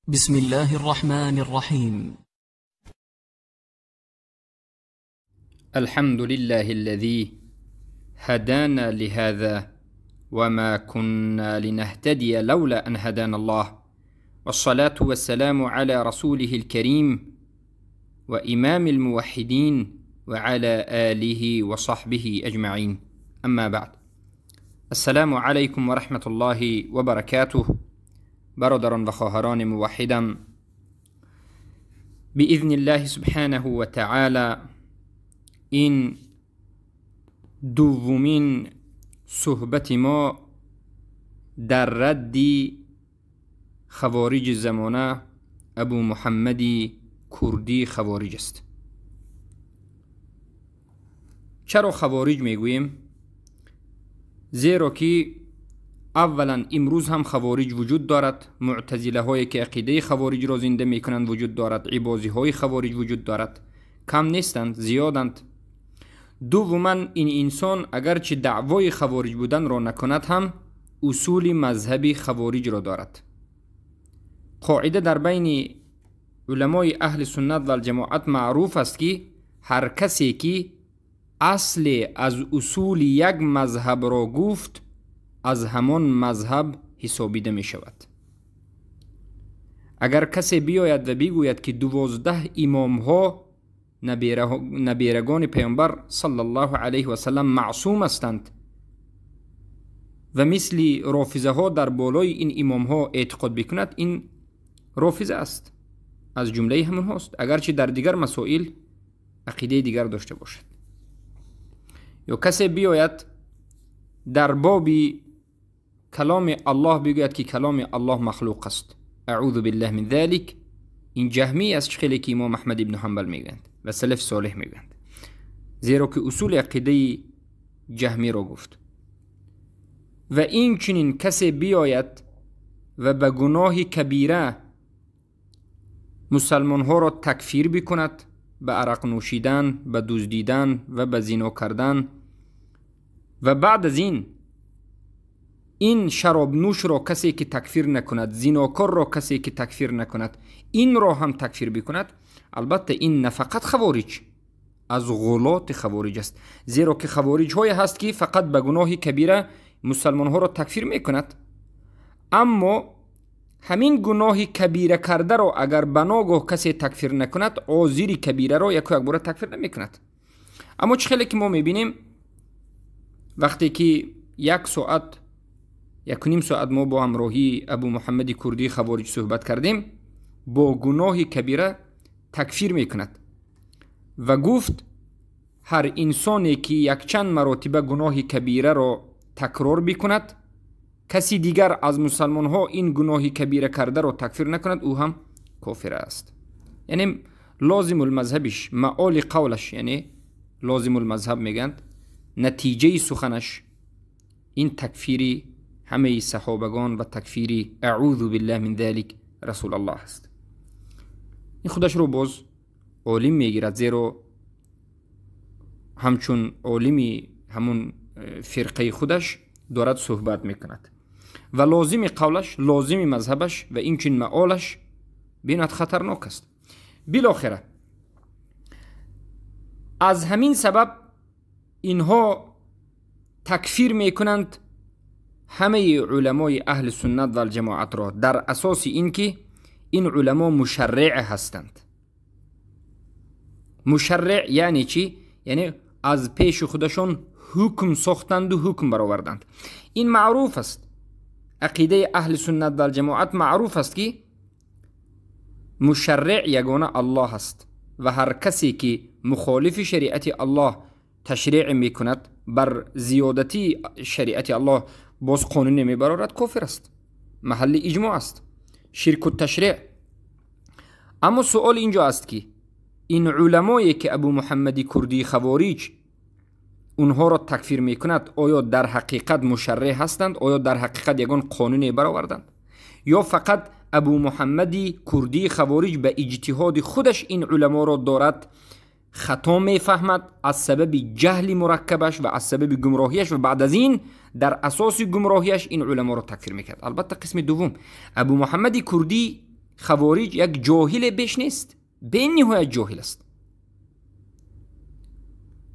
بسم الله الرحمن الرحيم. الحمد لله الذي هدانا لهذا وما كنا لنهتدي لولا أن هدانا الله، والصلاة والسلام على رسوله الكريم وإمام الموحدين وعلى آله وصحبه أجمعين، أما بعد. السلام عليكم ورحمة الله وبركاته. برادران و خواهران موحدم، بإذن الله سبحانه و تعالی این دومین صحبت ما در ردی خوارج زمانه ابو محمد کردی خوارج است. چرا خوارج میگوییم؟ زیرا که اولا امروز هم خوارج وجود دارد، معتزله هایی که عقیده خوارج را زنده میکنند وجود دارد، عبازی های خوارج وجود دارد، کم نیستند، زیادند. دوما این انسان اگرچه دعوای خوارج بودن را نکند هم اصول مذهبی خوارج را دارد. قاعده در بین علمای اهل سنت و الجماعت معروف است که هر کسی که اصل از اصول یک مذهب را گفت از همان مذهب حسابیده می شود. اگر کسی بیاید و بگوید که 12 امام ها نبیرگان پیامبر صلی الله علیه و سلم معصوم هستند و مثل رافضه ها در بالای این امام ها اعتقاد بکند، این رافضه است، از جمله همون هاست، اگرچه در دیگر مسائل عقیده دیگر داشته باشد. یا کسی بیاید در باب کلام الله بگوید که کلام الله مخلوق است، اعوذ بالله من ذلك، این جهمی است، خیلی که امام احمد ابن حنبل میگویند و سلف صالح میگویند، زیرا که اصول عقیده جهمی را گفت. و این چنین کسی بیاید و به گناه کبیره مسلمان ها را تکفیر بکند، به عرق نوشیدن، به دزدیدن و به زنا کردن، و بعد از این شراب نوش را کسی که تکفیر نکند، زناکار را کسی که تکفیر نکند، این را هم تکفیر بکند، البته این نه فقط خوارج، از غلات خوارج است، زیرا که خوارج های هست که فقط به گناه کبیره مسلمان ها را تکفیر میکند، اما همین گناه کبیره کرده را اگر بناگاه کسی تکفیر نکند، عاذر کبیره را یک بار تکفیر نمیکند. اما چه خیلی که ما میبینیم وقتی که 1 ساعت 1.5 ساعت ما با همراهی ابو محمد کردی خوارج صحبت کردیم، با گناه کبیره تکفیر میکند و گفت هر انسانی که یک چند مراتبه گناه کبیره را تکرار بکند، کسی دیگر از مسلمان ها این گناه کبیره کرده را تکفیر نکند، او هم کافر است. یعنی لازم المذهبش، معال قولش، یعنی لازم المذهب میگند، نتیجه سخنش این تکفیری همه صحابگان و تکفیری اعوذ بالله من ذلك رسول الله است. این خودش رو باز عالم میگیرد، زیرا همچون عالمی همون فرقه خودش دارد صحبت میکند و لازم قولش، لازم مذهبش و این چون معالش بیند خطرناک است. بالاخره از همین سبب اینها تکفیر میکنند همه علمای اهل سنت و الجماعت را، در اساس اینکه این علما مشرع هستند. مشرع یعنی چی؟ یعنی از پیش خودشون حکم ساختند و حکم برآوردند. این معروف است، عقیده اهل سنت و الجماعت معروف است که مشرع یگانه الله است و هر کسی که مخالف شریعت الله تشریع میکند، بر زیادتی شریعت الله باز قانون میبرارد، کافر است، محل اجماع است، شرک و تشریع. اما سوال اینجا است که این علمایی که ابو محمد کردی خوارج اونها را تکفیر میکند، آیا در حقیقت مشرع هستند؟ آیا در حقیقت یگان قانون برآوردند؟ یا فقط ابو محمد کردی خوارج به اجتهاد خودش این علما را دارد خطا میفهمد از سبب جهل مرکبش و از سبب گمراهیش، و بعد از این در اساس گمراهیش این علما را تکفیر میکرد. البته قسم دوم، ابو محمد کردی خوارج یک جاهل بیش نیست، به نهایت جاهل است.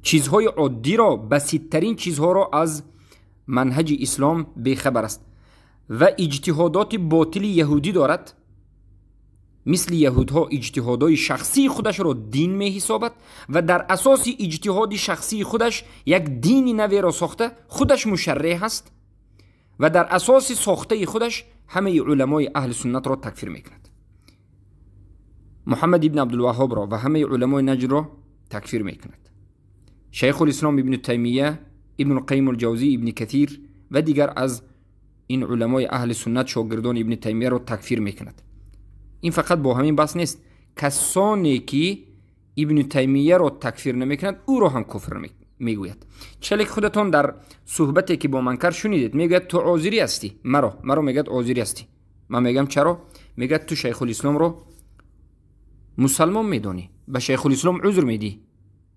چیزهای عادی را، بسیطترین چیزها را از منهج اسلام بیخبر است و اجتهادات باطل یهودی دارد. مثل یهودها اجتهادات شخصی خودش را دین می حسابد و در اساس اجتهاد شخصی خودش یک دین نوی را ساخته، خودش مشرع است و در اساس ساخته خودش همه علمای اهل سنت را تکفیر میکند. محمد ابن عبدالوهاب را و همه علمای نجد را تکفیر میکند. شیخ الاسلام ابن تیمیه، ابن القیم الجوزی، ابن کثیر و دیگر از این علمای اهل سنت شاگردان ابن تیمیه را تکفیر میکند. این فقط با همین بس نیست، کسانی که ابن تیمیه را تکفیر نمیکند او را هم کفر میگوید. چلیک خودتون در صحبتی که با من کرد شنیدید، میگوید تو عذری هستی، مرا میگد عذری هستی. من میگم چرا؟ میگد تو شیخ الاسلام را مسلمان میدونی، به شیخ الاسلام عذر میدی.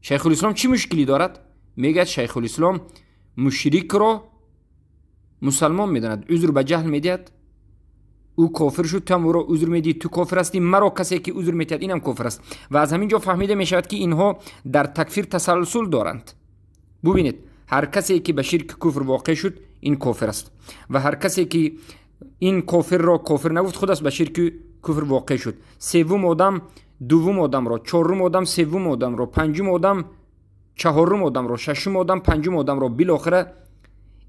شیخ الاسلام چی مشکلی دارد؟ میگد شیخ الاسلام مشرک را مسلمان میداند، عذر به جهل میدهد. او کافر شد، تو هم او را عذر میدی، تو کافر هستی. مرا کسی که عذر میدهد اینم کافر است. و از همین جا فهمیده میشود که اینها در تکفیر تسلسل دارند. ببینید، هر کسی که به شرک کفر واقع شد این کافر است و هر کسی که این کافر را کافر نگفت خودش به شرک کفر واقع شد. سوم آدم دوم آدم را، چهارم آدم سوم آدم را، پنجم آدم چهارم آدم را، ششم آدم پنجم آدم را، بالاخره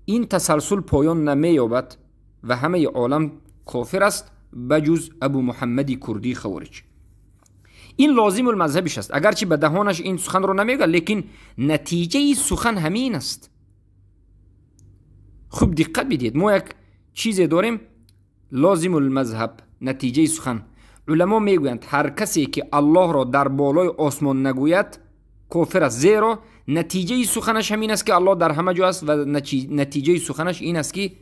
این تسلسل پایان نمییابد و همه عالم کافر است بجز ابو محمد کردی خوارج. این لازم المذهبش است، اگرچه به دهانش این سخن رو نمیگه، لیکن نتیجه سخن همین است. خوب دقت بدید، ما یک چیزی داریم لازم المذهب، نتیجه سخن. علما میگویند هر کسی که الله را در بالای آسمان نگوید کافر است، زیرا نتیجه سخنش همین است که الله در همه جا است و نتیجه سخنش این است که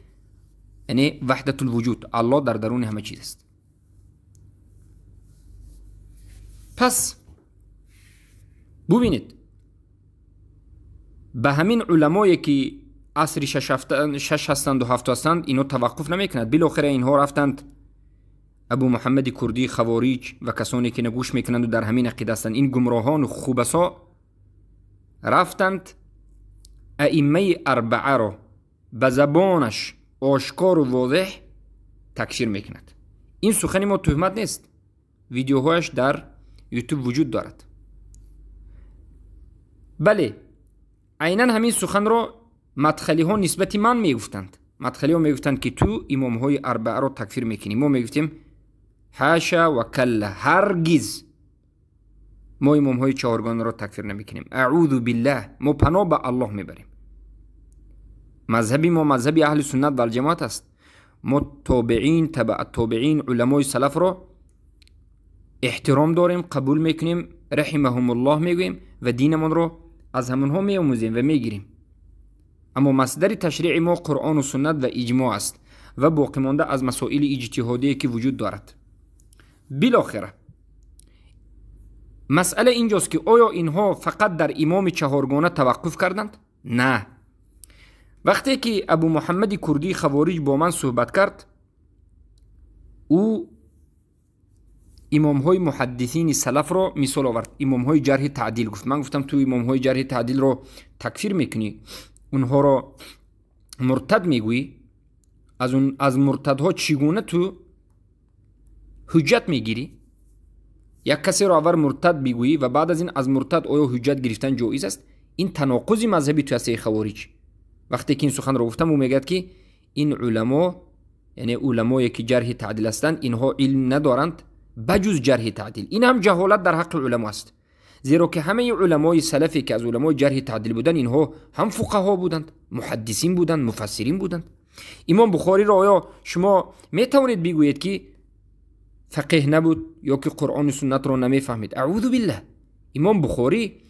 یعنی وحدت الوجود، الله در درون همه چیز است. پس ببینید، به همین علمایی که عصر شش هستند و هفت هستند اینو توقف نمیکند. بالاخره اینها رفتند ابو محمد کردی خوارج و کسانی که نگوش میکنند و در همین عقیده هستند، این گمراهان و خوبسا رفتند ائمه اربعه را به زبانش آشکار و واضح تکفیر میکند. این سخن ما تهمت نیست، ویدیوهایش در یوتیوب وجود دارد. بله، عیناً همین سخن را مدخلی ها نسبت من میگفتند. مدخلی ها میگفتند که تو امام های اربعه را تکفیر میکنی. ما میگفتیم حاشا و کلا، هرگز ما امام های چهارگان را تکفیر نمیکنیم. اعوذ بالله، ما پناه به الله میبریم. مذهبی ما مذهبی اهل سنت و الجماعت است. ما تابعین، تبع تابعین، علمای سلف را احترام داریم، قبول میکنیم، رحمهم الله میگوییم و دینمان را از همونها میآموزیم و میگیریم. اما مصدر تشریع ما قرآن و سنت و اجماع است و باقی مانده از مسائل اجتهادی که وجود دارد. بالاخره مسئله اینجاست که آیا اینها فقط در امام چهارگانه توقف کردند؟ نه. وقتی که ابو محمد کردی خوارج با من صحبت کرد، او امام های محدثین سلف را مثال آورد. امام های جرح تعدیل گفت. من گفتم تو امام های جرح تعدیل را تکفیر میکنی، اونها را مرتد میگویی، از مرتدها چگونه تو حجت میگیری؟ یک کسی را اول مرتد بگویی و بعد از این از مرتد آیا حجت گرفتن جایز است؟ این تناقض مذهبی تو است خوارج. وقتی که این سخن را گفتم او میگد که این علما، یعنی علمایی که جرح تعدیل هستند، اینها علم ندارند بجز جرح تعدیل. این هم جهالت در حق علما است، زیرا که همه علمای سلفی که از علمای جرح تعدیل بودند اینها هم فقها بودند، محدثین بودند، مفسرین بودند. امام بخاری را آیا شما میتوانید بگویید که فقیه نبود یا که قرآن و سنت را نمیفهمید؟ اعوذ بالله. امام بخاری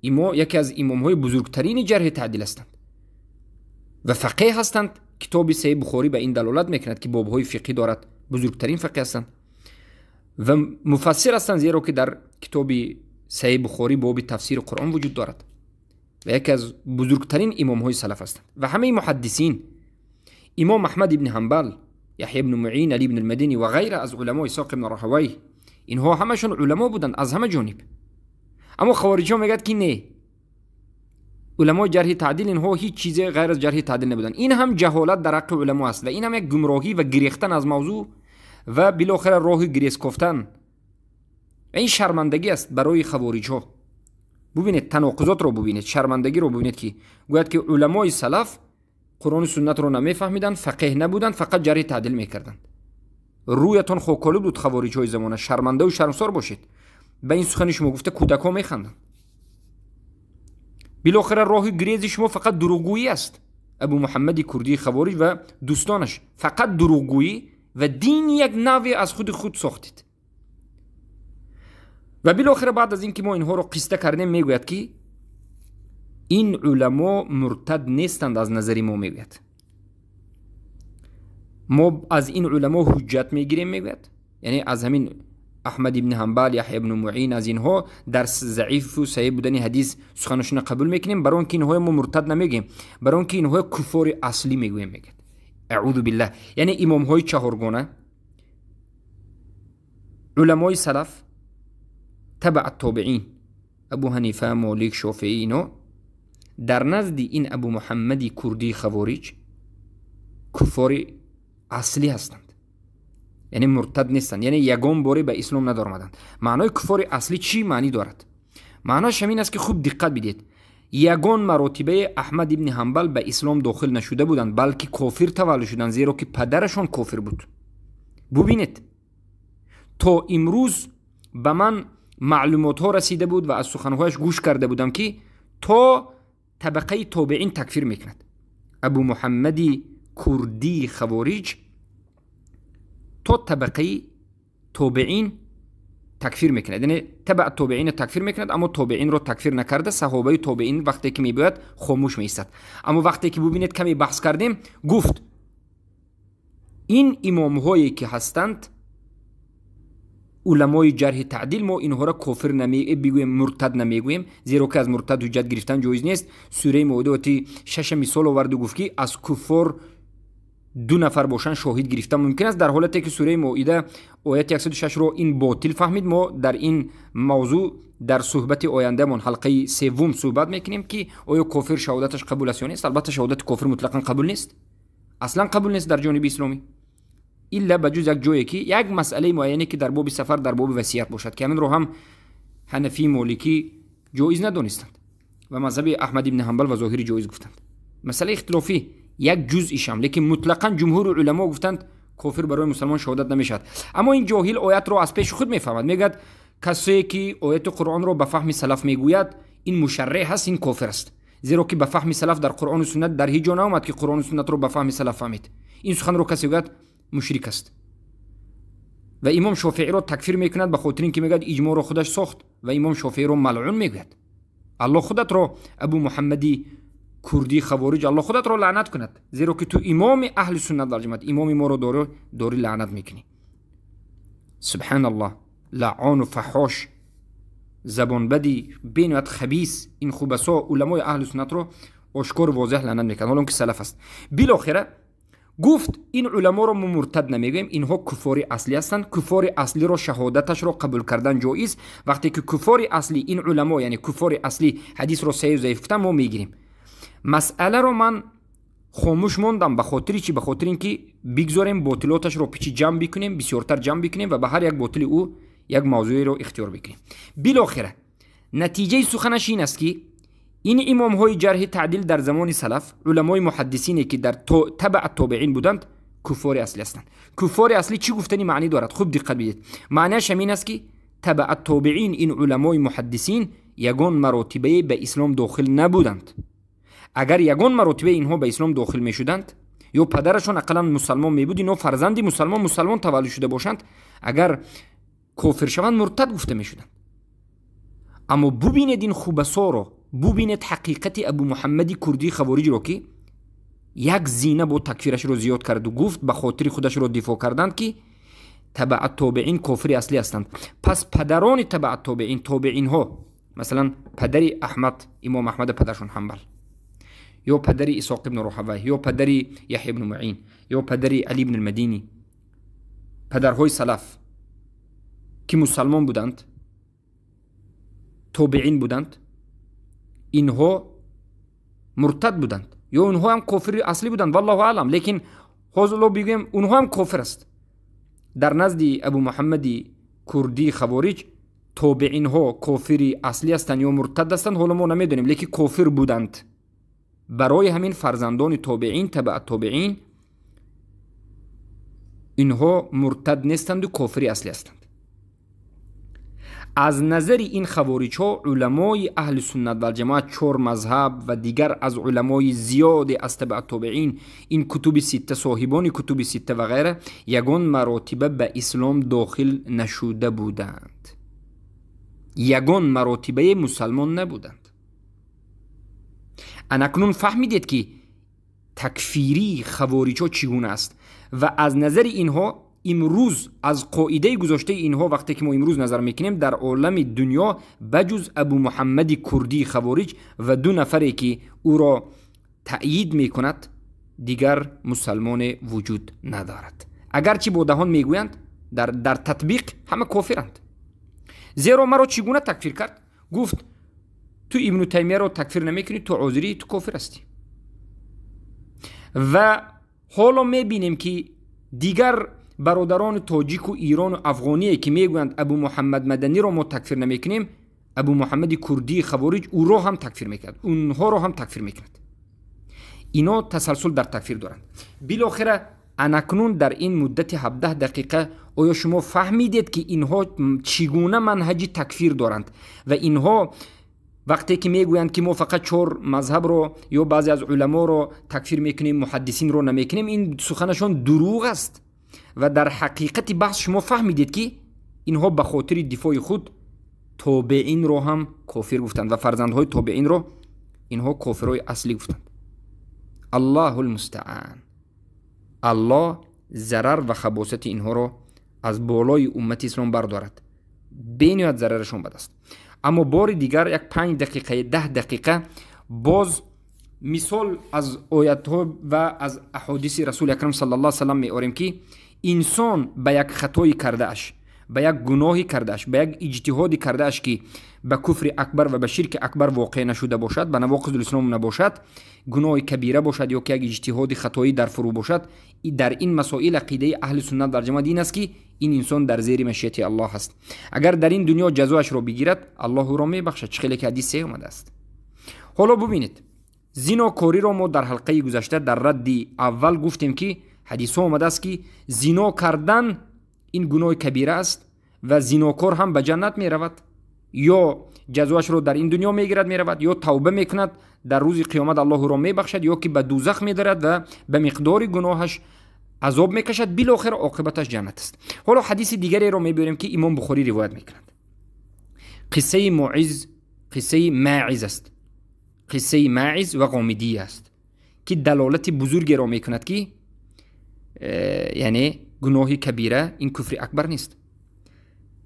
یکی از امام های بزرگترین جرح تعدیل هستند و فقیه هستند. کتاب صحیح بخاری به این دلالت میکند که باب های فقهی دارد، بزرگترین فقیه هستند و مفسر هستند، زیرا که در کتاب صحیح بخاری باب تفسیر قرآن وجود دارد و یکی از بزرگترین امام های سلف هستند. و همه محدثین، امام احمد ابن حنبل یحیی بن معین، علی بن المدینی و غیره از علما، اسحاق بن راهوی، اینها همشون علما بودن از همه جانب. اما خوارجی ها میگن که نه، علما جرح تعدیل اینها هیچ چیزی غیر از جرح تعدیل نبودن. این هم جهالت در حق علما است و این هم یک گمراهی و گریختن از موضوع و بالاخره راه گریز کفتن. این شرمندگی است برای خوارج ها. ببینید تناقضات رو ببینید، شرمندگی رو ببینید که گوید که علمای سلف قرآن و سنت رو نمیفهمیدن، فقیه نبودن، فقط جرح تعدیل میکردن. رویتون خوکالو بود خوارج های زمانه، شرمنده و شرمسار باشید. به این سخن شما گفته کودکا میخندن. بالاخره راه گریز شما فقط دروغگویی است. ابو محمد کردی خوارج و دوستانش فقط دروغگویی و دین یک نوع از خود ساختید. و بالاخره بعد از اینکه ما اینها رو قصه کردیم میگوید که این علما مرتد نیستند. از نظری ما میگوید ما از این علما حجت میگیریم، میگوید یعنی از همین احمد ابن حنبل، یحیی ابن معین، از اینها در ضعیف و صحیح بودن حدیث سخنشون قبول میکنیم، برای اینکه اینها ما مرتد نمیگیم، برای اینکه اینها کفار اصلی میگویم. میگه اعوذ بالله. یعنی امام های چهارگانه، علمای سلف، تبع التابعین، ابو حنیفه، مالک، شافعی، اینا در نزد این ابو محمد کردی خوارج کفار اصلی هستند، یعنی مرتد نیستند، یعنی یگان باره به اسلام ندار آمدند. معنای کفار اصلی چی معنی دارد؟ معناش همین است که خوب دقت بدید. یگان مراتبه احمد ابن حنبل به اسلام داخل نشده بودند، بلکه کافر تولد شدند، زیرا که پدرشان کافر بود. ببینید تا امروز به من معلومات ها رسیده بود و از سخنهایش گوش کرده بودم که تا طبقه تابعین تکفیر میکند. ابو محمد کردی خوارج تا طبقه تابعین تکفیر میکند، یعنی تبع تابعین تکفیر میکند، اما تابعین رو تکفیر نکرده. صحابه تابعین وقتی که میباید خاموش میستد. اما وقتی که ببینید کمی بحث کردیم گفت این امام هایی که هستند علمای جرح تعدیل، ما اینها را کافر بگویم، مرتد نمیگویم، زیرا که از مرتد حجت گرفتن جایز نیست. سوره مائده 6 مثال آورد و گفت که از کفار 2 نفر باشن شاهد گرفتن ممکن است، در حالتی که سوره مائده آیت 106 رو این باطل فهمید. ما در این موضوع در صحبت آینده من حلقه 3 صحبت میکنیم که آیا کافر شهادتش قبول است یا نیست. البته شهادت کافر مطلقا قبول نیست، اصلا قبول نیست در جانب اسلامی، الا بجز یک جایی که یک مسئله معینه که در باب سفر، در باب وصیت باشد، که همین رو هم حنفی، مالکی جایز ندانستند و مذهب احمد ابن حنبل و ظاهری جایز گفتند. مسئله اختلافی یک جزئی هم، لیکن مطلقاً جمهور علما گفتند کافر برای مسلمان شهادت نمیشد. اما این جاهل آیت رو از پیش خود میفهمد، میگه کسی که آیت قرآن رو به فهم سلف میگوید این مشرع هست، این کافر است، زیرا که به فهم سلف در قرآن و سنت در هیچ جا نیامد که قرآن و سنت رو به فهم سلف فهمید. این سخن رو کسی گفت مشرک است. و امام شافعی رو تکفیر میکند به خاطر اینکه میگه اجماع رو خودش ساخت و امام شافعی رو ملعون میگوید. الله خودت رو، ابو محمدی کردی خوارج، الله خودت رو لعنت کند، زیرا که تو امام اهل سنت و جماعت، امام ما رو داری لعنت میکنی. سبحان الله. لعان و فحاش، زبان بدی، بینوت خبیث، این خوبسا علمای اهل سنت رو آشکار و واضح لعنت میکنند، حالا که سلف است. بالاخره گفت این علما رو مرتد نمیگیم، اینها کفار اصلی هستند. کفار اصلی رو شهادتش رو قبول کردن جایز. وقتی که کفار اصلی این علما، یعنی کفار اصلی حدیث رو صحیح و ضعیف گفتن، ما میگیریم. مسئله رو من خاموش موندم به خاطر چی؟ به خاطر اینکه بگذاریم باطلاتش رو پیچ جمع بکنیم، بسیارتر جمع بکنیم و به هر یک باطل او یک موضوعی رو اختیار بکنیم. بالاخره نتیجه سخنش این است که این امام های جرح تعدیل در زمان سلف، علمای محدثینی که در تبع التابعین بودند، کفار اصلی هستند. کفار اصلی چی گفتنی معنی دارد؟ خوب دقت بدید. معنیش همین است که تبع التابعین، این علمای محدثین یگان مراتبه به اسلام داخل نبودند. اگر یگان مراتبه اینها به اسلام داخل می شدند، یا پدرشون اقلا مسلمان می بود، اینها فرزندی مسلمان تولد شده باشند، اگر کافر شوند مرتد گفته می شدند. اما ببینید این خوبسا رو، ببینید حقیقت ابو محمد کردی خوارج رو که یک زینه با تکفیرش رو زیاد کرد و گفت به خاطر خودش رو دفاع کردند که تبع التابعین کافر اصلی هستند. پس پدران تبع التابعین، تابعین ها، مثلا پدری احمد، امام احمد پدرشون حنبل، یا پدری اسحاق ابن راهوی، یا پدری یحیی ابن معین، یا پدری علی ابن المدینی، پدرهای سلف که مسلمان بودند، تابعین بودند، اینها مرتد بودند یا اونها هم کافر اصلی بودند والله اعلم، لیکن حاضر بگویم اونها هم کافر است. در نزد ابو محمد کردی خوارج تابعین ها کافری اصلی هستند یا مرتد هستند، حالا ما نمیدونیم، لیکن کافر بودند. برای همین فرزندان تابعین، تبع تابعین، اینها مرتد نیستند و کافری اصلی هستند. از نظر این خوارج ها علمای اهل سنت و الجماعت 4 مذهب و دیگر از علمای زیاد از تبع تابعین، این کتب 6 صاحبان کتب 6 و غیره، یگان مراتبه به اسلام داخل نشده بودند، یگان مراتبه مسلمان نبودند. اکنون فهمیدید که تکفیری خوارج ها چگونه است و از نظر اینها امروز از قاعده گذاشته اینها وقتی که ما امروز نظر میکنیم در عالم دنیا بجز ابو محمد کردی خوارج و 2 نفری که او را تأیید میکند دیگر مسلمان وجود ندارد. اگرچه با دهان میگویند در تطبیق همه کافرند. زیرا مرا چگونه تکفیر کرد؟ گفت تو ابن تیمیه را تکفیر نمیکنی، تو عذری، تو کافر هستی. و حالا میبینیم که دیگر برادران تاجیک و ایران و افغانی که میگویند ابو محمد مدنی را ما تکفیر نمیکنیم، ابو محمد کردی خوارج او را هم تکفیر میکرد، اونها را هم تکفیر میکرد. اینا تسلسل در تکفیر دارند. بالاخره انکنون در این مدت 17 دقیقه آیا شما فهمیدید که اینها چگونه منهج تکفیر دارند و اینها وقتی که میگویند که ما فقط 4 مذهب رو یا بعضی از علما رو تکفیر میکنیم، محدثین رو نمیکنیم، این سخنشون دروغ است. و در حقیقت بحث شما فهمیدید که اینها به خاطر دفاع خود تابعین رو هم کافر گفتند و فرزندهای تابعین رو اینها کافرای اصلی گفتند. الله المستعان. الله ضرر و خباثت اینها رو از بالای امت اسلام بردارد. بینیاد ضررشون بد است. اما بار دیگر یک 5 دقیقه 10 دقیقه باز مثال از آیات ها و از احادیث رسول اکرم صلی الله علیه و سلم می آوریم که انسان به یک خطایی کرده اش، به یک گناهی کرده اش، به یک اجتهادی کرده اش که به کفر اکبر و به شرک اکبر واقع نشده باشد، به نواقض الاسلام نباشد، گناه کبیره باشد یا که یک اجتهاد خطایی در فرو باشد، در این مسائل عقیده اهل سنت در جماعت این است که این انسان در زیر مشیت الله است. اگر در این دنیا جزایش را بگیرد الله او را میبخشد، چخیلی که حدیث اومده است. حالا ببینید زیناکاری را ما در حلقه گذشته در رد اول گفتیم که حدیث ها اومده است که زنا کردن این گناه کبیره است و زناکار هم به جنت می رود، یا جزایش رو در این دنیا می گیرد می رود، یا توبه می کند در روز قیامت الله را می بخشد، یا که به دوزخ می دارد و به مقدار گناهش عذاب می کشد، بالاخره عاقبتش جنت است. حالا حدیث دیگری رو می بریم که امام بخاری روایت می کند. قصه معز، قصه ماعز است، قصه ماعز و غامدی است که دلالت بزرگی را می کند که یعنی گناه کبیره این کفر اکبر نیست.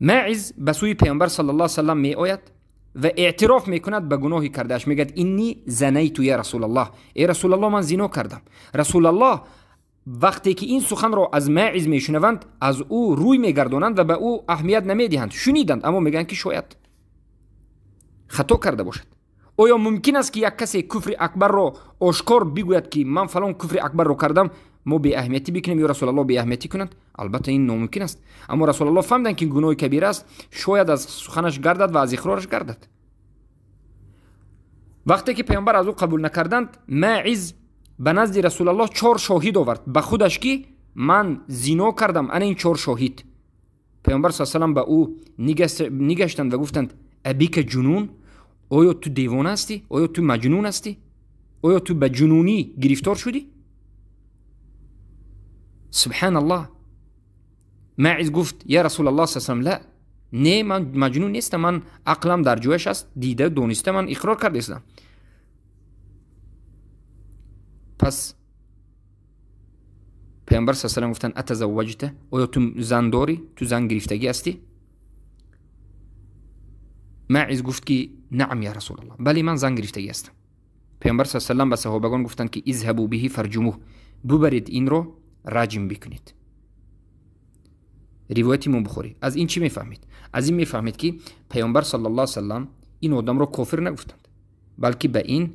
ماعز به سوی پیامبر صلی الله علیه و سلم می آید و اعتراف می کند به گناهی کردهش. میگه اینی زنیت یا رسول الله، ای رسول الله من زنا کردم. رسول الله وقتی که این سخن را از ماعز میشنوند از او روی میگردانند و به او اهمیت نمیدهند. شنیدند اما میگن که شاید خطا کرده باشد. آیا ممکن است که یک کسی کفر اکبر را آشکار بگوید که من فلان کفر اکبر را کردم، ما به اهمیتی بکنیم یا رسول الله به اهمیتی کنند؟ البته این ناممکن است. اما رسول الله فهمیدند که گناه کبیره است، شاید از سخنش گردد و از اقرارش گردد. وقتی که پیامبر از او قبول نکردند، ماعز به نزد رسول الله 4 شاهد آورد به خودش که من زنا کردم، انا این 4 شاهد. پیامبر صلی الله علیه و سلم به او نگشتند و گفتند ابیک جنون، آیا تو دیوانه هستی؟ آیا تو مجنون هستی؟ آیا تو به جنونی گرفتار شدی؟ سبحان الله. ماعز گفت یا رسول الله صلی الله علیه و سلم نه، من مجنون نیستم، من عقلم در جوش است، دیده دونسته من اقرار کرده استم. پس پیامبر صلی الله علیه و سلم گفتن اتزوجته، آیا تو زن داری؟ تو زن گرفتگی هستی؟ ماعز گفت که نعم یا رسول الله، بلی من زن گرفتگی هستم. پیامبر صلی الله علیه و آله به صحابگان گفتند که اذهبوا به فرجموه، ببرید این رو رجم بکنید. روایت امام بخاری. از این چی میفهمید؟ از این میفهمید که پیامبر صلی الله علیه و آله این آدم رو کافر نگفتند، بلکه به این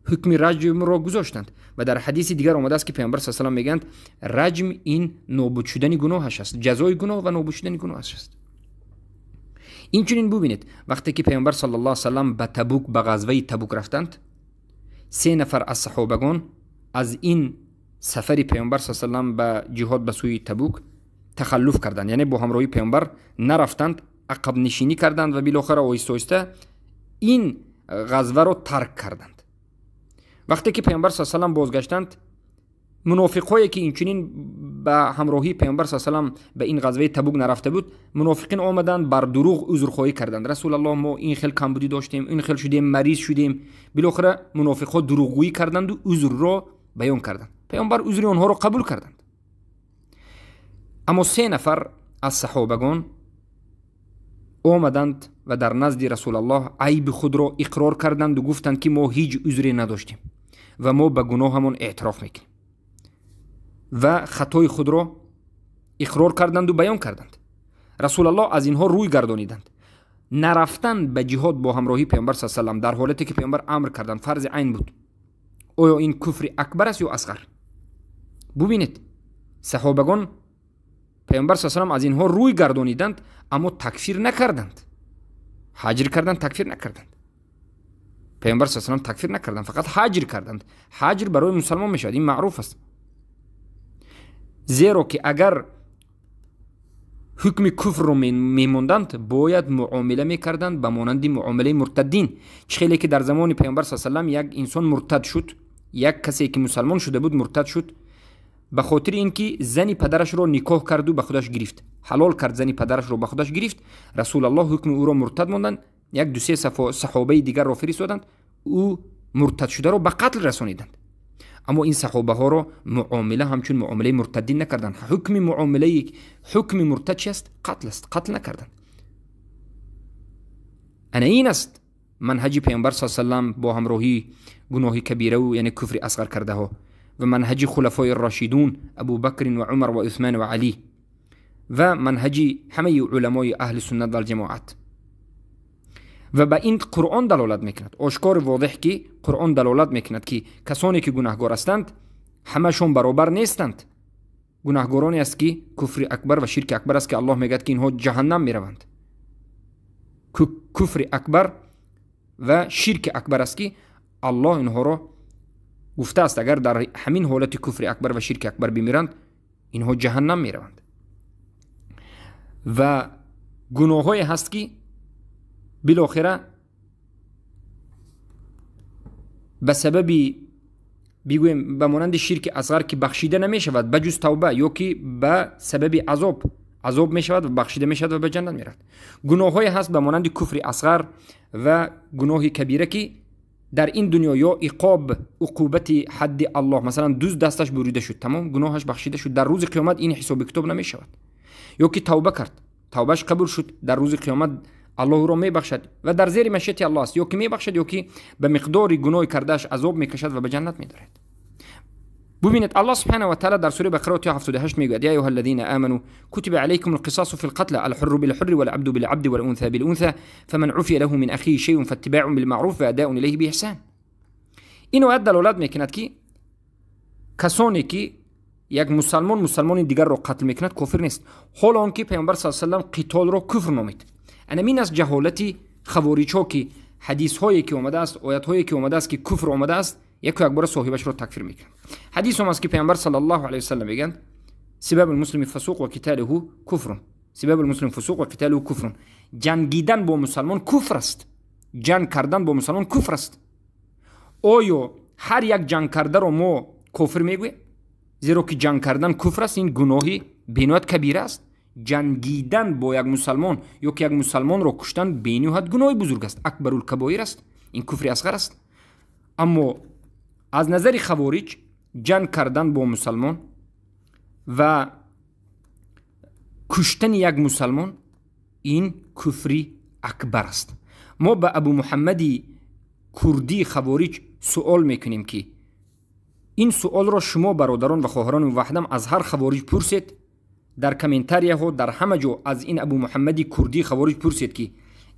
حکم رجم رو گذاشتند. و در حدیث دیگر آمده است که پیامبر صلی الله علیه و آله میگند رجم این نابود شدن گناهش است، جزای گناه و نابود شدن گناهش است. این چنین ببینید وقتی که پیامبر صلی الله علیه و آله به تبوک، به غزوه تبوک رفتند، 3 نفر از صحابگان از این سفر پیامبر صلی الله علیه و آله به جهاد به سوی تبوک تخلف کردند، یعنی با همراهی پیامبر نرفتند، عقب نشینی کردند و بالاخره آهسته آهسته این غزوه رو ترک کردند. وقتی که پیامبر صلی الله علیه و آله بازگشتند، منافقایی که اینچنین به همراهی پیامبر صلی الله علیه و آله به این غزوه تبوک نرفته بود، منافقین آمدند بر دروغ عذرخواهی کردند. رسول الله ما این خیلی کمبودی داشتیم، این خیلی شدیم، مریض شدیم. بالاخره منافقها دروغگویی کردند و عذر را بیان کردند. پیامبر عذر آنها را قبول کردند. اما 3 نفر از صحابگان آمدند و در نزد رسول الله عیب خود را اقرار کردند و گفتند که ما هیچ عذری نداشتیم و ما به گناهمون اعتراف میکنیم و خطای خود را اقرار کردند و بیان کردند. رسول الله از اینها روی گردانیدند. نرفتن به جهاد با همراهی پیامبر صلی الله علیه و آله در حالتی که پیامبر امر کردند فرض عین بود. آیا این کفر اکبر است یا اصغر؟ ببینید صحابگان پیامبر صلی الله علیه و آله از اینها روی گردانیدند اما تکفیر نکردند. حجر کردند، تکفیر نکردند. پیامبر صلی الله علیه و آله تکفیر نکردند، فقط حجر کردند. حجر برای مسلمان میشود، این معروف است. زیرا که اگر حکم کفر رو میموندند باید معامله میکردند به مانند معامله مرتدین. خیلی که در زمان پیامبر صلی الله علیه و آله یک انسان مرتد شد، یک کسی که مسلمان شده بود مرتد شد، به خاطر اینکه زنی پدرش رو نکاح کرد و به خودش گرفت، حلال کرد، زنی پدرش رو به خودش گرفت. رسول الله حکم او را مرتد ماندند. 1-2 صحابه دیگر را فرستادند، او مرتد شده رو به قتل رسانیدند. اما این صحابه ها رو معامله همچون معامله مرتدین نکردند. حکم مرتد چی است؟ قتل است، قتل نکردند. این است منهج پیامبر صلی الله علیه و آله با همراهی گناه کبیره و یعنی کفر اصغر کرده ها و منهج خلفای الراشدون ابو بکر و عمر و عثمان و علی و منهج همه علمای اهل سنت و الجماعت. و به این قرآن دلالت میکند، آشکار واضح که قرآن دلالت میکند که کسانی که گناهگار هستند همشون برابر نیستند. گناهگارانی است که کفر اکبر و شرک اکبر است که الله میگه که اینها جهنم میروند. کفر اکبر و شرک اکبر است که الله اینها را گفته است اگر در همین حالت کفر اکبر و شرک اکبر بمیرند اینها جهنم میروند. و گناهایی هست که بالاخره به سبب بگویم به مانند شرک اصغر که بخشیده نمی شود بجز توبه، یا که به سبب عذاب می شود و بخشیده می شود و به جنت می رود. گناهایی هست به مانند کفر اصغر و گناه کبیره که در این دنیا یا عقوبت حد الله، مثلا دستش بریده شد، تمام گناهش بخشیده شد، در روز قیامت این حساب کتاب نمی شود. یا که توبه کرد، توبهش قبول شد، در روز قیامت الله را میبخشد و در زیر مشیت الله است، یا که میبخشد یا که به مقدار گناه کردهش عذاب میکشد و به جنت میدارد. ببینید الله سبحانه و تعالی در سوره بقره 78 میگوید یا ایها الذين آمنوا كتب عليكم القصاص في القتل الحر بالحر والعبد بالعبد والانثى بالانثى فمن عفي له من اخيه شيء فاتباع بالمعروف واداء اليه باحسان. این آیه دلالت میکند که کسانی که یک مسلمان دیگر را قتل میکند کافر نیست، حال آنکه پیامبر صلی الله علیه و آله قتال را کفر نامید. این از جهالت خوارج ها که حدیث هایی که اومده است، آیات هایی که اومده است که کفر اومده است، یک اکبر صاحبش را تکفیر میکنه. حدیث هم است که پیامبر صلی الله علیه و سلم میگن سبب المسلم فسوق و قتاله کفر. سبب المسلم فسوق و قتاله کفر. جنگیدن با مسلمان کفر است. جنگ کردن با مسلمان کفر است. آیا هر یک جنگ کرده رو ما کافر میگوییم؟ زیرا که جنگ کردن کفر است، این گناهی بینوت کبیره است. جنگیدن با یک مسلمان یا که یک مسلمان را کشتن بینوت گناهی بزرگ است، اکبر الکبایر است، این کفر اصغر است. اما از نظر خوارج جنگ کردن با مسلمان و کشتن یک مسلمان این کفری اکبر است. ما به ابو محمدی کردی خوارج سوال میکنیم که این سوال را شما برادران و خواهران موحدم از هر خوارج پرسید، در کامنتاریا ها در همه جا از این ابو محمدی کردی خوارج پرسید که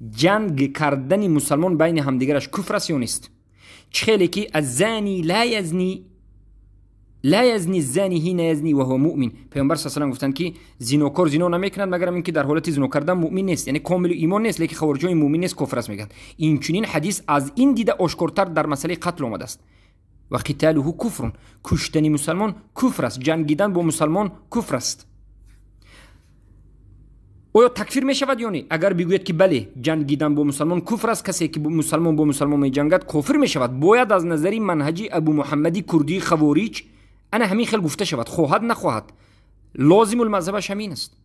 جنگ کردن مسلمان بین همدیگرش کفر است یا نیست. خیلی که الزانی لا یزنی الزانی حین یزنی و هو مؤمن. پیامبر صلی الله علیه و گفتند که زیناکار زنا نمیکند مگر اینکه در حالت زنا کردن مؤمن نیست، یعنی کامل ایمان نیست، لیکن خوارجای مؤمن نیست، کفر است میگن. این چنین حدیث از این دیده آشکارتر در مسئله قتل آمده است. و قتاله کفر، کشتن مسلمان کفر است، جنگیدن با مسلمان کفر است. آیا تکفیر می شود یا نه؟ اگر بگوید که بله جنگیدن با مسلمان کفر است، کسی که مسلمان با مسلمان می جنگد کافر می شود، باید از نظری منهجی ابو محمدی کردی خوارج انا همین خیلی گفته شود، خواهد نخواهد لازم المذهبش همین است.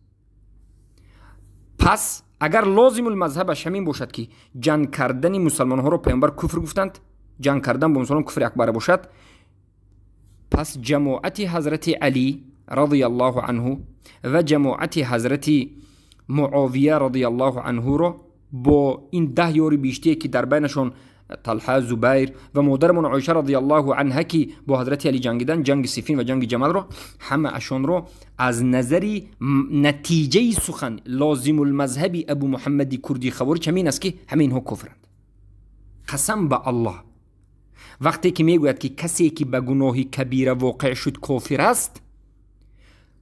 پس اگر لازم المذهبش همین باشد که جنگ کردن مسلمان ها را پیامبر کفر گفتند، جنگ کردن با مسلمان کفر اکبر باشد، پس جماعت حضرت علی رضی الله عنه و جماعت حضرت معاویه رضی الله عنه را با این 10 یاری بیشتری که در بینشون طلحه، زبیر و مادرمون عایشه رضی الله عنها که با حضرت علی جنگیدن، جنگ صفین و جنگ جمل را، همه اشون را از نظری نتیجه سخن لازم المذهبی ابو محمدی کردی خوارج همین است که همین ها کفرند. قسم به الله وقتی که میگوید که کسی که به گناهی کبیره واقع شد کافر است،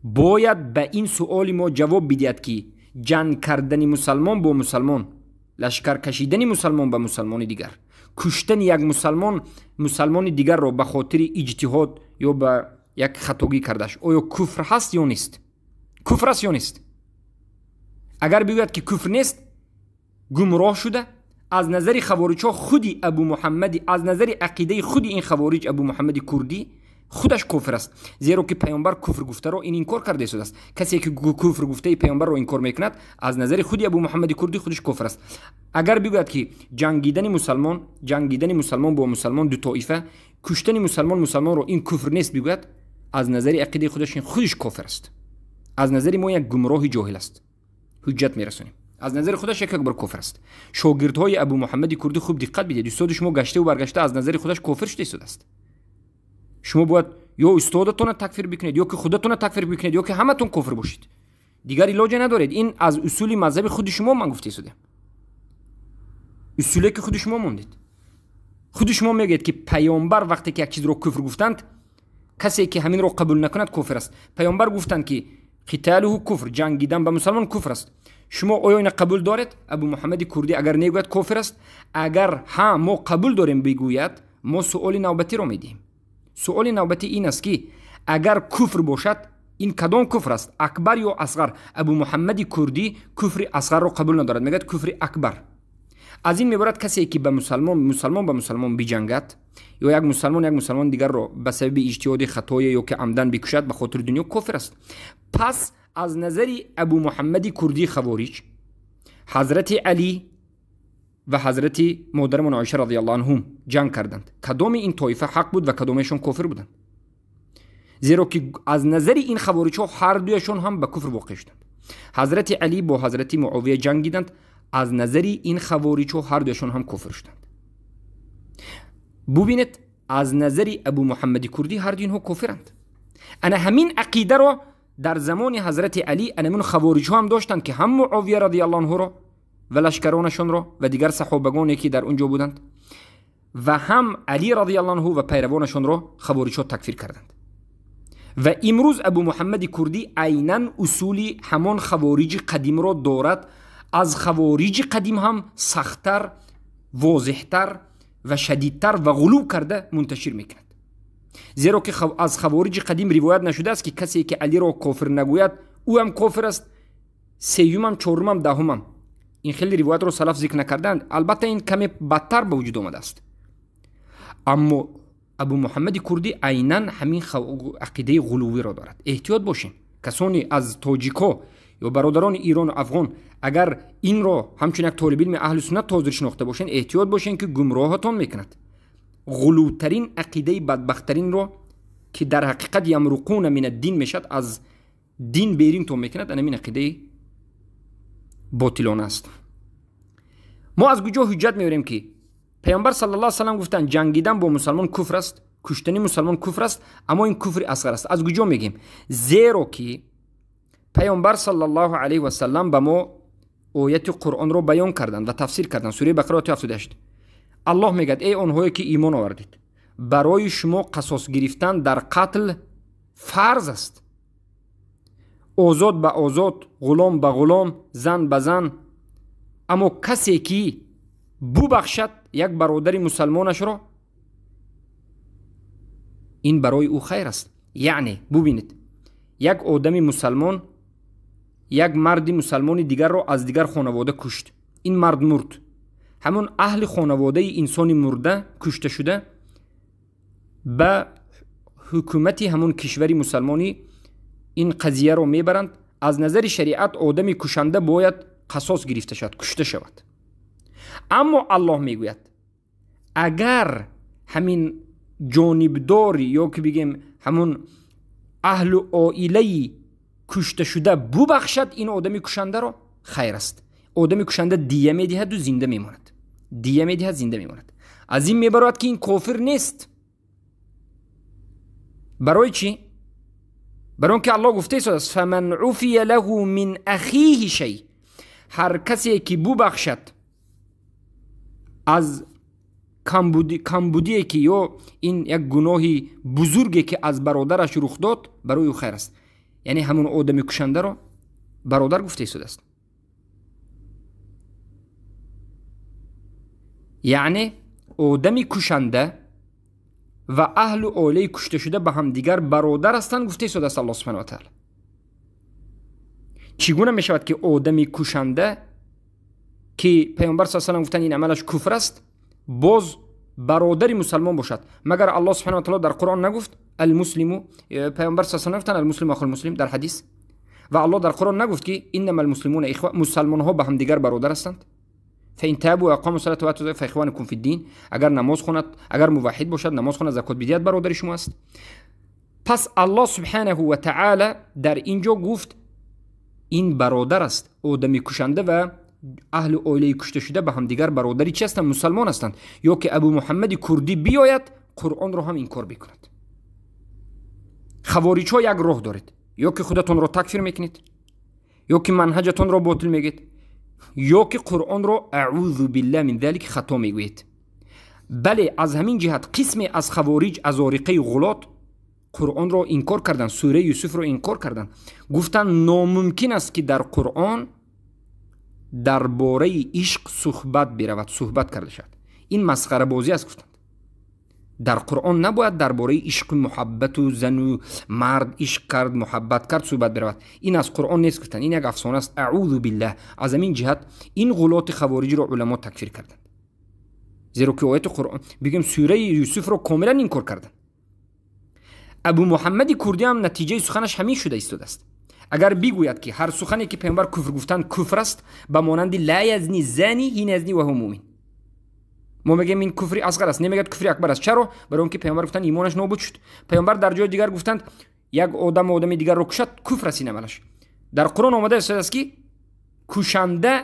باید به این سؤال ما جواب بدهد که جنگ کردن مسلمان با مسلمان، لشکر کشیدن مسلمان به مسلمان دیگر، کشتن یک مسلمان دیگر را به خاطر اجتهاد یا به یک خطاگی کردش، آیا کفر هست یا نیست؟ کفر است یا نیست؟ اگر بگوید که کفر نیست، گمراه شده. از نظر خوارج ها خودی ابو محمدی، از نظر عقیده خودی این خوارج ابو محمدی کردی خودش کفر است، زیرا که پیامبر کفر گفته را این انکار کرده شده است. کسی که کفر گفته پیامبر را انکار میکند، از نظر خودی ابو محمدی کردی خودش کفر است. اگر بگوید که جنگیدن مسلمان با مسلمان دو طایفه، کشتن مسلمان را این کفر نیست، بگوید از نظر عقیده خودش خودش کفر است. از نظر ما یک گمراه جاهل است. حجت میرسونیم از نظر خودش یک اکبر کفر است. شاگردهای ابو محمدی کردی خوب دقت بدید، استاد شما گشته و برگشته از نظر خودش کافر شده است. شما باید یا استادتون تکفیر بکنید، یا که خودتون تکفیر بکنید، یا که همتون کفر باشید. دیگر علاج ندارید. این از اصول مذهب خود شما من گفته شده، اصولی که خود شما موندید. خود شما میگید که پیامبر وقتی که یک چیز رو کفر گفتند، کسی که همین رو قبول نکند کافر است. پیامبر گفتند که قتاله کفر، جنگیدن با مسلمان کفر است. شما آیا این قبول دارید؟ ابو محمد کردی اگر نگوید کافر است، اگر ها ما قبول داریم بگوید، ما سوال نوبتی رو میدیم. سوال نوبتی این است که اگر کفر باشد، این کدام کفر است، اکبر یا اصغر؟ ابو محمد کردی کفر اصغر رو قبول ندارد، میگه کفر اکبر. از این میبرد کسی که به مسلمان به مسلمان بجنگد، یا یک مسلمان دیگر رو به سبب اجتهاد خطای یا که عمدن بکشد به خاطر دنیا، کفر است. پس از نظر ابو محمد کردی خوارج، حضرت علی و حضرت مادرمون عایشه رضی الله عنهم جنگ کردند. کدام این طایفه حق بود و کدامشون کافر بودند؟ زیرا که از نظر این خوارج ها هر دویشون هم به کفر واقع شدند. حضرت علی با حضرت معاویه جنگیدند، از نظر این خوارج ها هر دویشون هم کافر شدند. ببینید از نظر ابو محمد کردی هر دوی اینها کافرند. انا همین عقیده رو در زمان حضرت علی انمون خوارج ها هم داشتند که هم معاویه رضی الله عنه را و لشکرانشون را و دیگر صحابگانی که در اونجا بودند و هم علی رضی الله عنه و پیروانشون را خوارج ها تکفیر کردند. و امروز ابو محمد کردی عیناً اصولی همان خوارج قدیم را دارد، از خوارج قدیم هم سختتر، واضحتر و شدیدتر و غلو کرده منتشر میکند. زیرا که از خوارج قدیم روایت نشده است که کسی که علی را کافر نگوید او هم کافر است، سیوم، چهارم، دهم. این خیلی روایت رو سلف ذکر نکردند. البته این کمی بدتر به وجود آمده است. اما ابو محمد کردی عیناً همین عقیده غلوی را دارد. احتیاط باشین. کسانی از تاجیکا یا برادران ایران و افغان اگر این را همچون یک طالب علم اهل سنت تازه شناخته باشین، احتیاط باشین که گمراهتان میکند. غلوترین عقیده بدبخترین را که در حقیقت یمرقون من الدین میشد، از دین بیرین تو میکند، این عقیده باطلانه است. ما از کجا حجت میاریم که پیامبر صلی الله علیه و سلم گفتن جنگیدن با مسلمان کفر است، کشتن مسلمان کفر است، اما این کفر اصغر است. از کجا میگیم؟ زیرا که پیامبر صلی الله علیه و سلم به ما آیت قرآن رو بیان کردن و تفسیر کردن. سوره بقره 78 الله میگه ای آنهایی که ایمان آوردید، برای شما قصاص گرفتن در قتل فرض است، آزاد به آزاد، غلام به غلام، زن به زن. اما کسی که ببخشد یک برادر مسلمانش را، این برای او خیر است. یعنی ببینید یک آدم مسلمان یک مرد مسلمان دیگر را از دیگر خانواده کشت، این مرد مرد، همون اهل خانواده انسان مرده کشته شده به حکومت همون کشوری مسلمانی این قضیه رو میبرند. از نظر شریعت آدم کشنده باید قصاص گرفته شود، کشته شود. اما الله میگوید اگر همین جانبداری یا که بگیم همون اهل و عائله کشته شده ببخشد این آدم کشنده را، خیر است. آدم کشنده دیه میدهد و زنده میماند، دیه میدهد زنده میماند. از این میبرد که این کافر نیست. برای چی؟ برای اون که الله گفته است فمن عفی له من اخیه شیء، هر کسی که ببخشد از کمبودی که یا این یک گناهی بزرگی که از برادرش رخ داد برای او خیر است. یعنی همون آدم کشنده را برادر گفته شده است. یعنی آدم کشنده و اهل و عائله کشته شده به هم دیگر برادر هستند گفته شده است الله سبحانه و تعالی. چگونه می شود که آدم کشنده که پیامبر صلی الله علیه و گفتن این عملش کفر است باز برادر مسلمان باشد؟ مگر الله سبحانه و تعالی در قرآن نگفت المسلم، پیامبر صلی الله علیه و گفتن المسلم اخو المسلم در حدیث، و الله در قرآن نگفت که انما المسلمون اخوه، مسلمان ها به هم دیگر برادر هستند؟ فان تابوا واقاموا الصلاه واتوا الزکات فاخوانکم فی الدین، اگر نماز خواند، اگر موحد باشد، نماز خواند، زکات بدهد، برادر شما است. پس الله سبحانه و تعالی در اینجا گفت این برادر است. آدمی کشنده و اهل عائله کشته شده به هم دیگر برادری چی هستند؟ مسلمان هستند. یا که ابو محمد کردی بیاید قرآن رو هم انکار بکند. خوارج ها یک راه دارید، یا که خودتون رو تکفیر میکنید، یا که منهجتون رو باطل میگید، یا که قرآن رو اعوذ بالله من ذلک خطا میگویید. بله از همین جهت قسمی از خوارج از آریقه غلات قرآن رو انکار کردن، سوره یوسف رو انکار کردن، گفتن ناممکن است که در قرآن درباره عشق صحبت برود، صحبت کرده شد. این مسخره بازی است. گفتند در قرآن نباید درباره عشق، محبت و زن و مرد عشق کرد، محبت کرد صحبت برود. این از قرآن نیست. گفتند این یک افسانه است. اعوذ بالله. از همین جهت این غلات خوارج رو علما تکفیر کردند، زیرا که آیت قرآن بگیم سوره یوسف رو کاملا انکار کردند. ابو محمد کردی هم نتیجه سخنش همین شده ایستاده است. اگر بگوید که هر سخنی که پیامبر کفر گفتند کفر است، به مانند لا یزنی زانی حین یزنی و هو مؤمن، ما میگیم این کفر اصغر است، نمیگه کفر اکبر است. چرا؟ برای اون که پیامبر گفتند ایمانش نابود شد. پیامبر در جای دیگر گفتند یک آدم دیگر رو کشد کفر است این عملش. در قرآن آمده است که کشنده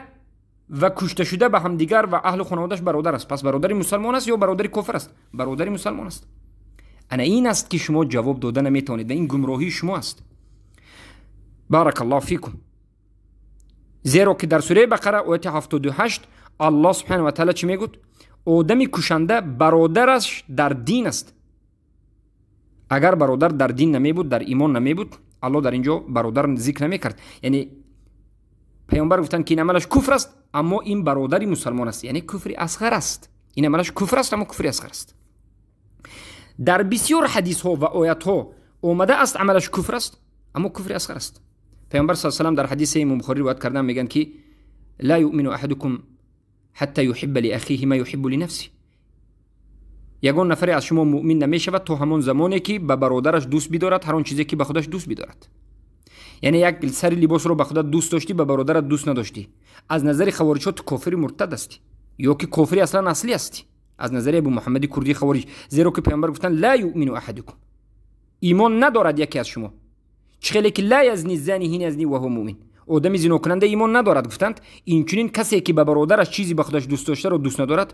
و کشته شده به هم دیگر و اهل خانواده‌اش برادر است. پس برادری مسلمان است یا برادری کفر است؟ برادری مسلمان است. انا این است که شما جواب دادن نمیتونید، این گمراهی شما است. بارک الله فیکم. زیرا که در سوره بقره آیه 78 الله سبحانه و تعالی چی میگوید؟ آدمی کشنده برادرش در دین است. اگر برادر در دین نمی بود، در ایمان نمی بود، الله در اینجا برادر ذکر نمی کرد. یعنی پیامبر گفتن که این عملش کفر است اما این برادری مسلمان است، یعنی کفر اصغر است. این عملش کفر است اما کفر اصغر است. در بسیار حدیث ها و آیات ها اومده است عملش کفر است اما کفر اصغر است. پیامبر صلی الله علیه و آله در حدیث امام بخاری روایت کردن میگن که لا یؤمن احدکم حتی یحب لاخیه ما یحب لنفسه. یگان نفری از شما مؤمن نمیشود تا همان زمانی که به برادرش دوست بدارد هر آن چیزی که به خودش دوست بدارد. یعنی یک سر لباس رو به خودت دوست داشتی به برادرت دوست نداشتی، از نظر خوارج ها تو کافر مرتد هستی یا که کافری اصلا اصلی هستی از نظر ابو محمد کردی خوارج. زیرا که پیامبر گفتن لا یؤمن احدکم، ایمان ندارد یکی از شما، چخیلی که لا یزنی زانی حین یزنی و هو مؤمن، آدمی زنا کننده ایمان ندارد. گفتند این چنین کسی که به برادرش چیزی به خودش دوست داشته رو دوست ندارد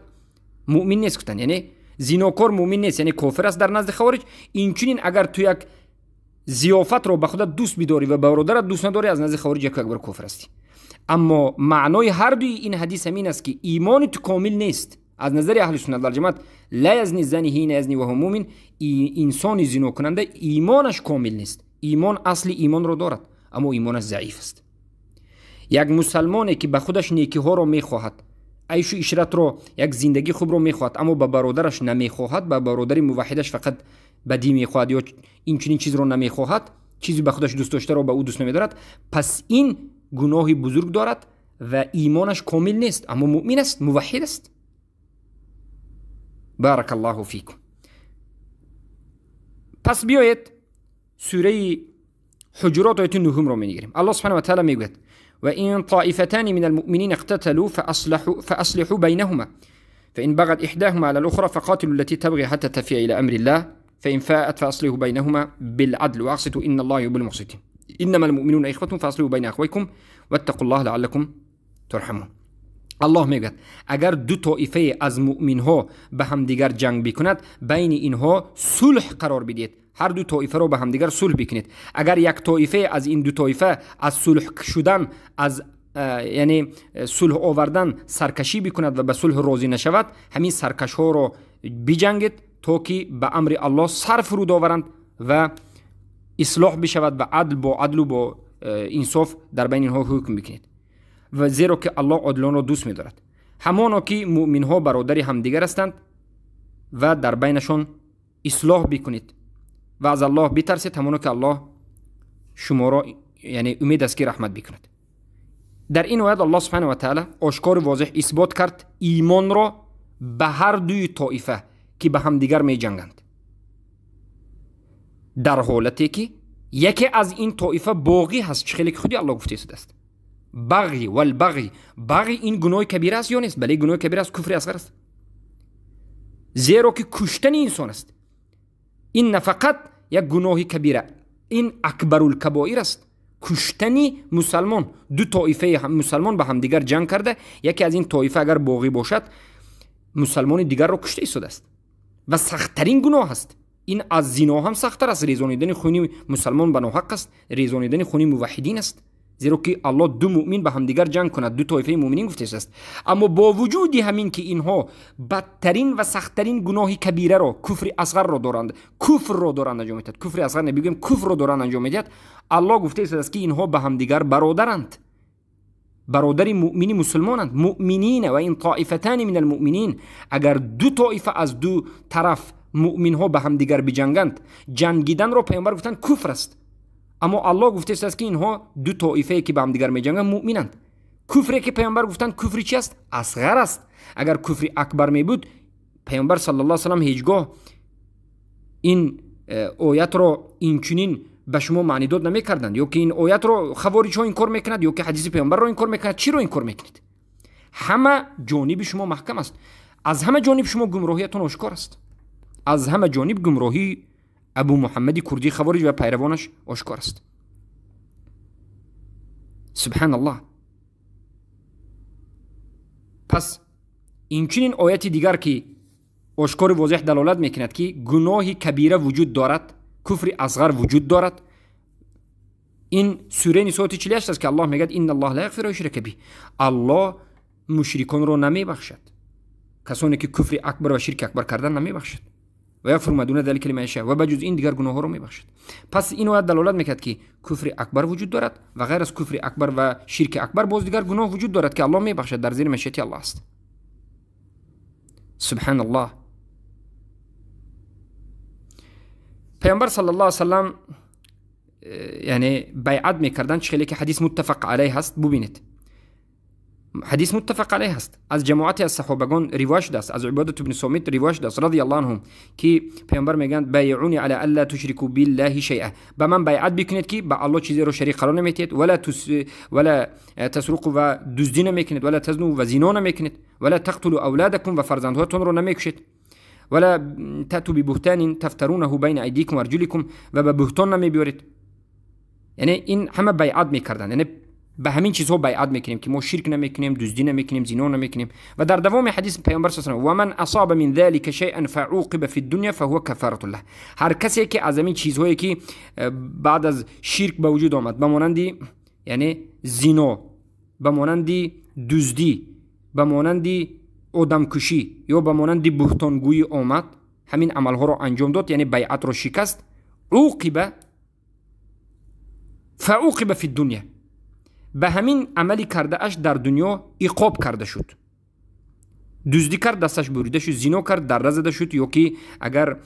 مؤمن نیست گفتن، یعنی زیناکار مؤمن نیست، یعنی کافر است در نزد خوارج. اینچنین اگر تو یک ضیافت رو به خودت دوست بداری و برادرت دوست نداری، از نزد خوارج یک اکبر کافر هستی. اما معنای هر دوی این حدیث همین است که ایمان تو کامل نیست. از نظر اهل سنت و الجماعت لا یزنی زنی حین یزنی و هو مؤمن، انسان زنا کننده ایمانش کامل نیست. ایمان اصل ایمان رو دارد اما ایمانش ضعیف است. یک مسلمانی که به خودش نیکی ها رو میخواهد، عیش و عشرت رو، یک زندگی خوب رو میخواهد اما به برادرش نمیخواهد، به برادر موحدش فقط بدی میخواهد یا این چنین چیز رو نمیخواهد، چیزی به خودش دوست داشته رو به او دوست نمیدارد، پس این گناهی بزرگ دارد و ایمانش کامل نیست، اما مؤمن است، موحد است. بارک الله فیکم. پس بیایید سوره حجرات آیت 9 رو میگیریم. الله سبحانه و تعالی میگوید و این طائفتان من المؤمنین اقتتلوا فاصلحوا بینهما فإن بغت إحداهما على الأخرى فقاتلوا التي تبغي حتى تفيء إلى أمر الله فإن فاءت فأصلحوا بينهما بالعدل وأقسطوا إن الله يحب المقسطين إنما المؤمنون إخوة فأصلحوا بين أخويكم واتقوا الله لعلكم ترحمون. الله میگوید اگر دو طایفه از مؤمن ها به هم دیگر جنگ بکند، بین اینها صلح قرار بدید. هر دو طایفه رو به هم دیگر صلح بکنید. اگر یک طایفه از این دو طایفه از صلح شدن، از یعنی صلح آوردن سرکشی بکند و به صلح راضی نشود، همین سرکش ها رو بجنگید تا که به امر الله سر فرود آورند و اصلاح بشود و عدل با عدل و با انصاف در بین اینها حکم بکنید. و زیرا که الله عادلان را دوست می‌دارد. همانا که مؤمن ها برادر همدیگر هستند و در بینشان اصلاح بکنید و از الله بترسید، همانا که الله شما را یعنی امید است که رحمت بکند. در این آیه الله سبحانه و تعالی آشکار واضح اثبات کرد ایمان را به هر دوی طایفه که به همدیگر می جنگند، در حالتی که یکی از این طایفه باغی هست. چه خیلی خودی الله گفته است بغی و البغی. بغی این گناه کبیره است یا نیست؟ بله گناه کبیره است، کفر اصغر است، زیرا که کشتن انسان است. این نه فقط یک گناه کبیره، این اکبر الکبائر است. کشتنی مسلمان، دو طایفه مسلمان به هم دیگر جنگ کرده، یکی از این طایفه اگر باغی باشد مسلمان دیگر را کشته ایستاده است و سخت‌ترین گناه است. این از زنا هم سخت‌تر است. ریزانیدن خون مسلمان به ناحق است، ریزانیدن خون موحدین است، زیرا که الله دو مؤمن به هم دیگر جنگ کند، دو طایفه مؤمنین گفته است. اما با وجود همین که اینها بدترین و سختترین گناه کبیره را، کفر اصغر را دارند، کفر را دارند انجام میدهند، کفر اصغر نمیگیم، کفر را دارند انجام میدهند، الله گفته است که اینها به هم دیگر برادرند، برادر مؤمنی مسلمانند. مؤمنین و این طائفتان من المؤمنین، اگر دو طایفه از دو طرف مؤمن ها به هم دیگر بجنگند، جنگیدن را پیامبر گفتن کفر است، اما الله گفته است که اینها دو طایفه که به هم دیگر میجنگند مؤمنند. کفری که پیامبر گفتن کفری چی است؟ اصغر است. اگر کفری اکبر می بود پیامبر صلی الله علیه و سلم هیچگاه این آیت را اینچنین به شما معنی داد نمیکردند، یا که این آیت را خوارج ها این کار میکند، یا که حدیث پیامبر را این کار میکند. چی را این کار میکنید؟ همه جانب شما محکم است، از همه جانب شما گمراهیتون آشکار است، از همه جانب گمراهی ابو محمد کردی خوارج و پیروانش آشکار است. سبحان الله. پس این چنین آیت دیگر که آشکار واضح دلالت میکند که گناه کبیره وجود دارد، کفر اصغر وجود دارد. این سوره نساء 48 است که الله میگه ان الله لا یغفر یشرک به. الله مشرکان رو نمیبخشد، کسانی که کفر اکبر و شرک اکبر کردن نمیبخشد، و یغفر ما دون ذلک لمن یشاء، و بجز این دیگر گناه ها رو میبخشد. پس این آیت دلالت میکرد که کفر اکبر وجود دارد و غیر از کفر اکبر و شرک اکبر باز دیگر گناه وجود دارد که الله میبخشد، در زیر مشیت الله است. سبحان الله. پیامبر صلی الله علیه و سلم یعنی بیعت میکردن، چه خیلی که حدیث متفق علیه هست. ببینید حدیث متفق علیه است، از جماعتی از صحابگان روایت شده است، از عبادة بن صامت روایت شده است رضی الله عنهم که پیامبر میگن بایعونی علی الا تشرکوا بالله شیئا، به من بیعت بکنید که به الله چیزی رو شریک قرار نمیدید، ولا تسرقوا و دزدی نمیکنید، ولا تزنوا و زنا نمیکنید، ولا تقتلوا اولادکم و فرزندهاتون رو نمیکشید، ولا تأتوا ببهتان تفترونه بین ایدیکم و ارجلکم و به بهتان نمیبرید. یعنی این همه بیعت میکردن، یعنی به همین چیزها بیعت میکنیم که ما شرک نمیکنیم، دزدی نمیکنیم، زنا نمیکنیم. و در دوام حدیث پیامبر صلی الله علیه و آله: و من اصاب من ذلك شیئا فعوقب فی الدنیا فهو کفاره الله. هر کسی که از همین چیزهایی که بعد از شرک به وجود آمد، به مانندی یعنی زنا، به مانندی دزدی، به مانندی آدمکشی یا به مانندی بهتانگویی آمد، همین عملها رو انجام داد، یعنی بیعت رو شکست، فعوقب فی الدنیا، به همین عملی کرده اش در دنیا عقاب کرده شد. دزدی کرد دستش بریده شد، زنا کرد در زده شد، یا که اگر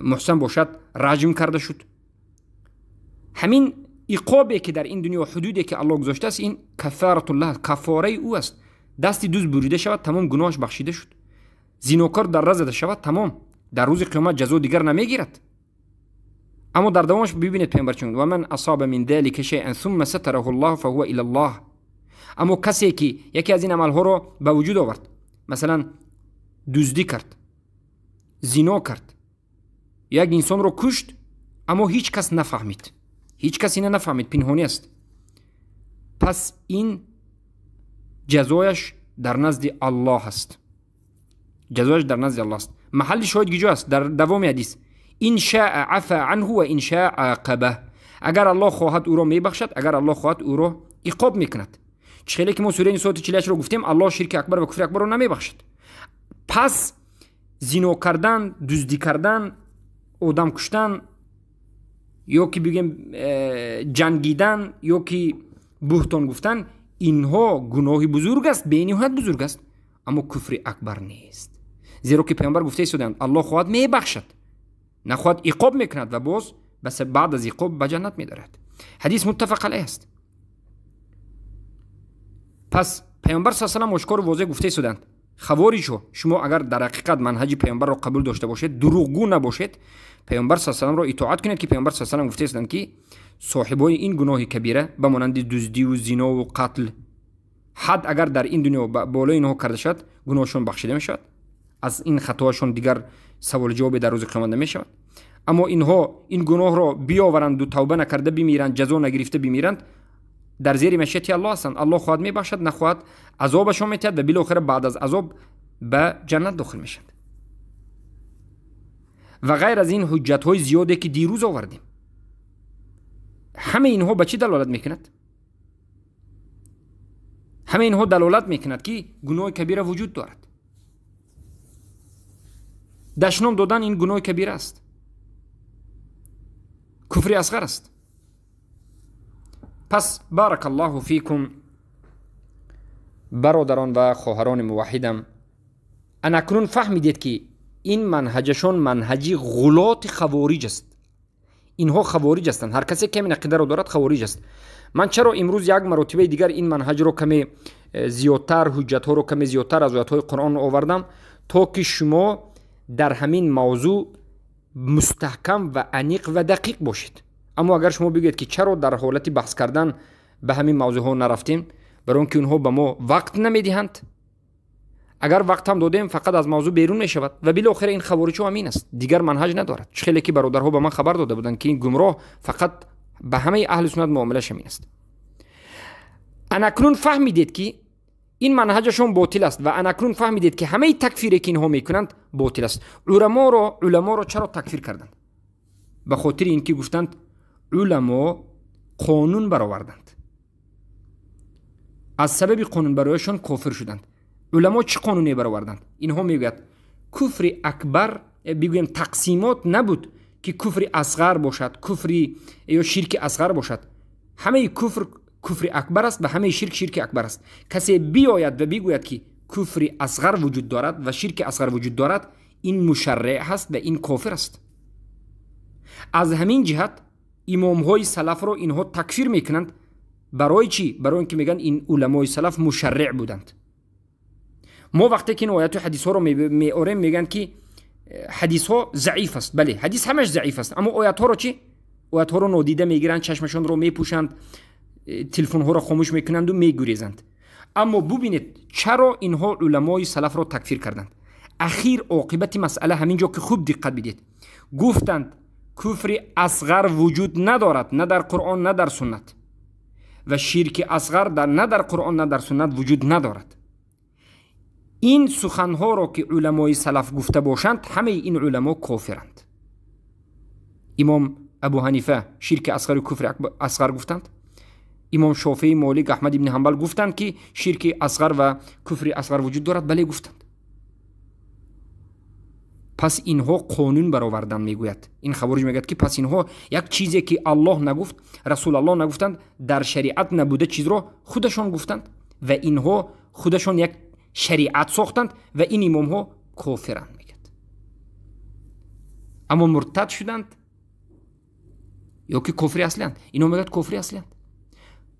محسن باشد رجم کرده شد. همین عقابی که در این دنیا، حدودی که الله گذاشته است، این کفاره الله، کفاره او است. دستی دزد بریده شود، تمام گناهش بخشیده شد. زناکار در زده شود، تمام، در روز قیامت جزا دیگر نمیگیرد. اما در دوامش ببینید پیامبر چون: و من اصاب من ذلك شیئا ثم ستره الله فهو الی الله. اما کسی که یکی از این عملها رو به وجود آورد، مثلا دزدی کرد، زنا کرد، یک انسان رو کشت، اما هیچ کس نفهمید، هیچ کسی نفهمید، پنهانی است، پس این جزایش در نزد الله است. جزایش در نزد الله است. محل شاهد کجا است؟ در دوام حدیث: این شاء عفا عنه و این شاء عاقبه. اگر الله خواهد او را میبخشد، اگر الله خواهد او را عقاب میکند. چخیلی که ما سوره نساء 48 رو گفتیم، الله شرک اکبر و کفر اکبر رو نمیبخشد. پس زنا کردن، دزدی کردن، آدم کشتن، یا که بگیم جنگیدن، یا که بهتان گفتن، اینها گناهی بزرگ است، به نهایت بزرگ است، اما کفر اکبر نیست. زیرا که پیامبر گفته شدند الله خواهد میبخشد، نخواهد عقاب میکند و باز بس بعد از عقاب به جنت میدارد. حدیث متفق علیه است. پس پیامبر صلی الله علیه و آله واضح گفته شدند خوارجو، شما اگر در حقیقت منهج پیامبر را قبول داشته باشید، دروغگو نباشید، پیامبر صلی الله علیه و آله را اطاعت کنید که پیامبر صلی الله علیه و آله گفته شدند که صاحبای این گناه کبیره به مانند دزدی و زنا و قتل، حد اگر در این دنیا بالای اینها کرده شد، گناهشون بخشیده میشود، از این خطاهاشون دیگر سوال جواب در روز قیامت نمیشود. اما اینها این گناه را بیاورند و توبه نکرده بمیرند، جزا نگرفته بمیرند، در زیر مشیت الله هستند. الله خواهد میبخشد، نخواهد عذابشون میتید و بالاخره بعد از عذاب به جنت داخل میشند. و غیر از این حجت های زیاده که دیروز آوردیم. همه اینها به چی دلالت میکند؟ همه اینها دلالت میکند که گناه کبیره وجود دارد. دشنام دادن این گناه کبیره است، کفر اصغر است. پس بارک الله فیکم برادران و خواهران موحدم، اکنون فهمیدید که این منهجشون منهجی غلات خوارج است. اینها خوارج هستند. هر کسی که این عقیده رو دارد خوارج است. من چرا امروز یک مرتبه دیگر این منهج رو کمی زیادتر، حجت ها رو کمی زیادتر از آیات های قرآن آوردم تا که شما در همین موضوع مستحکم و عمیق و دقیق باشید. اما اگر شما بگید که چرا در حالت بحث کردن به همین موضوع ها نرفتیم، برای اینکه اونها به ما وقت نمیدهند، اگر وقت هم دادیم فقط از موضوع بیرون میشود و بالاخره این خوارج ها همین است، دیگر منهج ندارد. خیلی که برادرها به من خبر داده بودند که این گمراه فقط به همه اهل سنت معاملش همین است. اکنون فهمیدید که این منهجشون باطل است و اکنون فهمیدید که همه تکفیری که اینها میکنند باطل است. علما رو چرا تکفیر کردند؟ به خاطر اینکه گفتند علما قانون برآوردند، از سبب قانون برایشان کافر شدند. علما چه قانونی برآوردند؟ اینها میگوید کفر اکبر، بگویم تقسیمات نبود که کفر اصغر باشد، کفر یا شرک اصغر باشد. همه کفر اکبر است و همه شرک اکبر است. کسی بیاید و بگوید که کفر اصغر وجود دارد و شرک اصغر وجود دارد، این مشرع هست و این کافر است. از همین جهت امام های سلف رو اینها تکفیر میکنند. برای چی؟ برای اینکه میگن این علمای سلف مشرع بودند. ما وقتی که این آیات و حدیث ها رو میاریم میگن که حدیث ها ضعیف است. بله، حدیث همش ضعیف است، اما آیات ها رو چی؟ آیات ها رو نادیده میگیرند، چشمشون رو میپوشند، تلفن ها رو خاموش میکنند و میگریزند. اما ببینید چرا اینها علمای سلف رو تکفیر کردند. اخیر عاقبت مسئله همینجا که خوب دقت بدید، گفتند کفر اصغر وجود ندارد، نه در قرآن نه در سنت، و شرک اصغر نه در قرآن نه در سنت وجود ندارد. این سخنها را که علمای سلف گفته باشند همه این علما کافرند. امام ابو حنیفه شرک اصغر و کفر اصغر گفتند. امام شافعی، مالک، احمد ابن حنبل گفتند که شرک اصغر و کفر اصغر وجود دارد. بله گفتند. پس اینها قانون برآوردن میگوید. این خوارج میگوید که پس اینها یک چیزی که الله نگفت، رسول الله نگفتند، در شریعت نبوده چیز را خودشان گفتند و اینها خودشان یک شریعت ساختند و این امام ها کافرند میگد. اما مرتد شدند یا که کفری اصلی اند. اینا میگد کفری اصلی اند.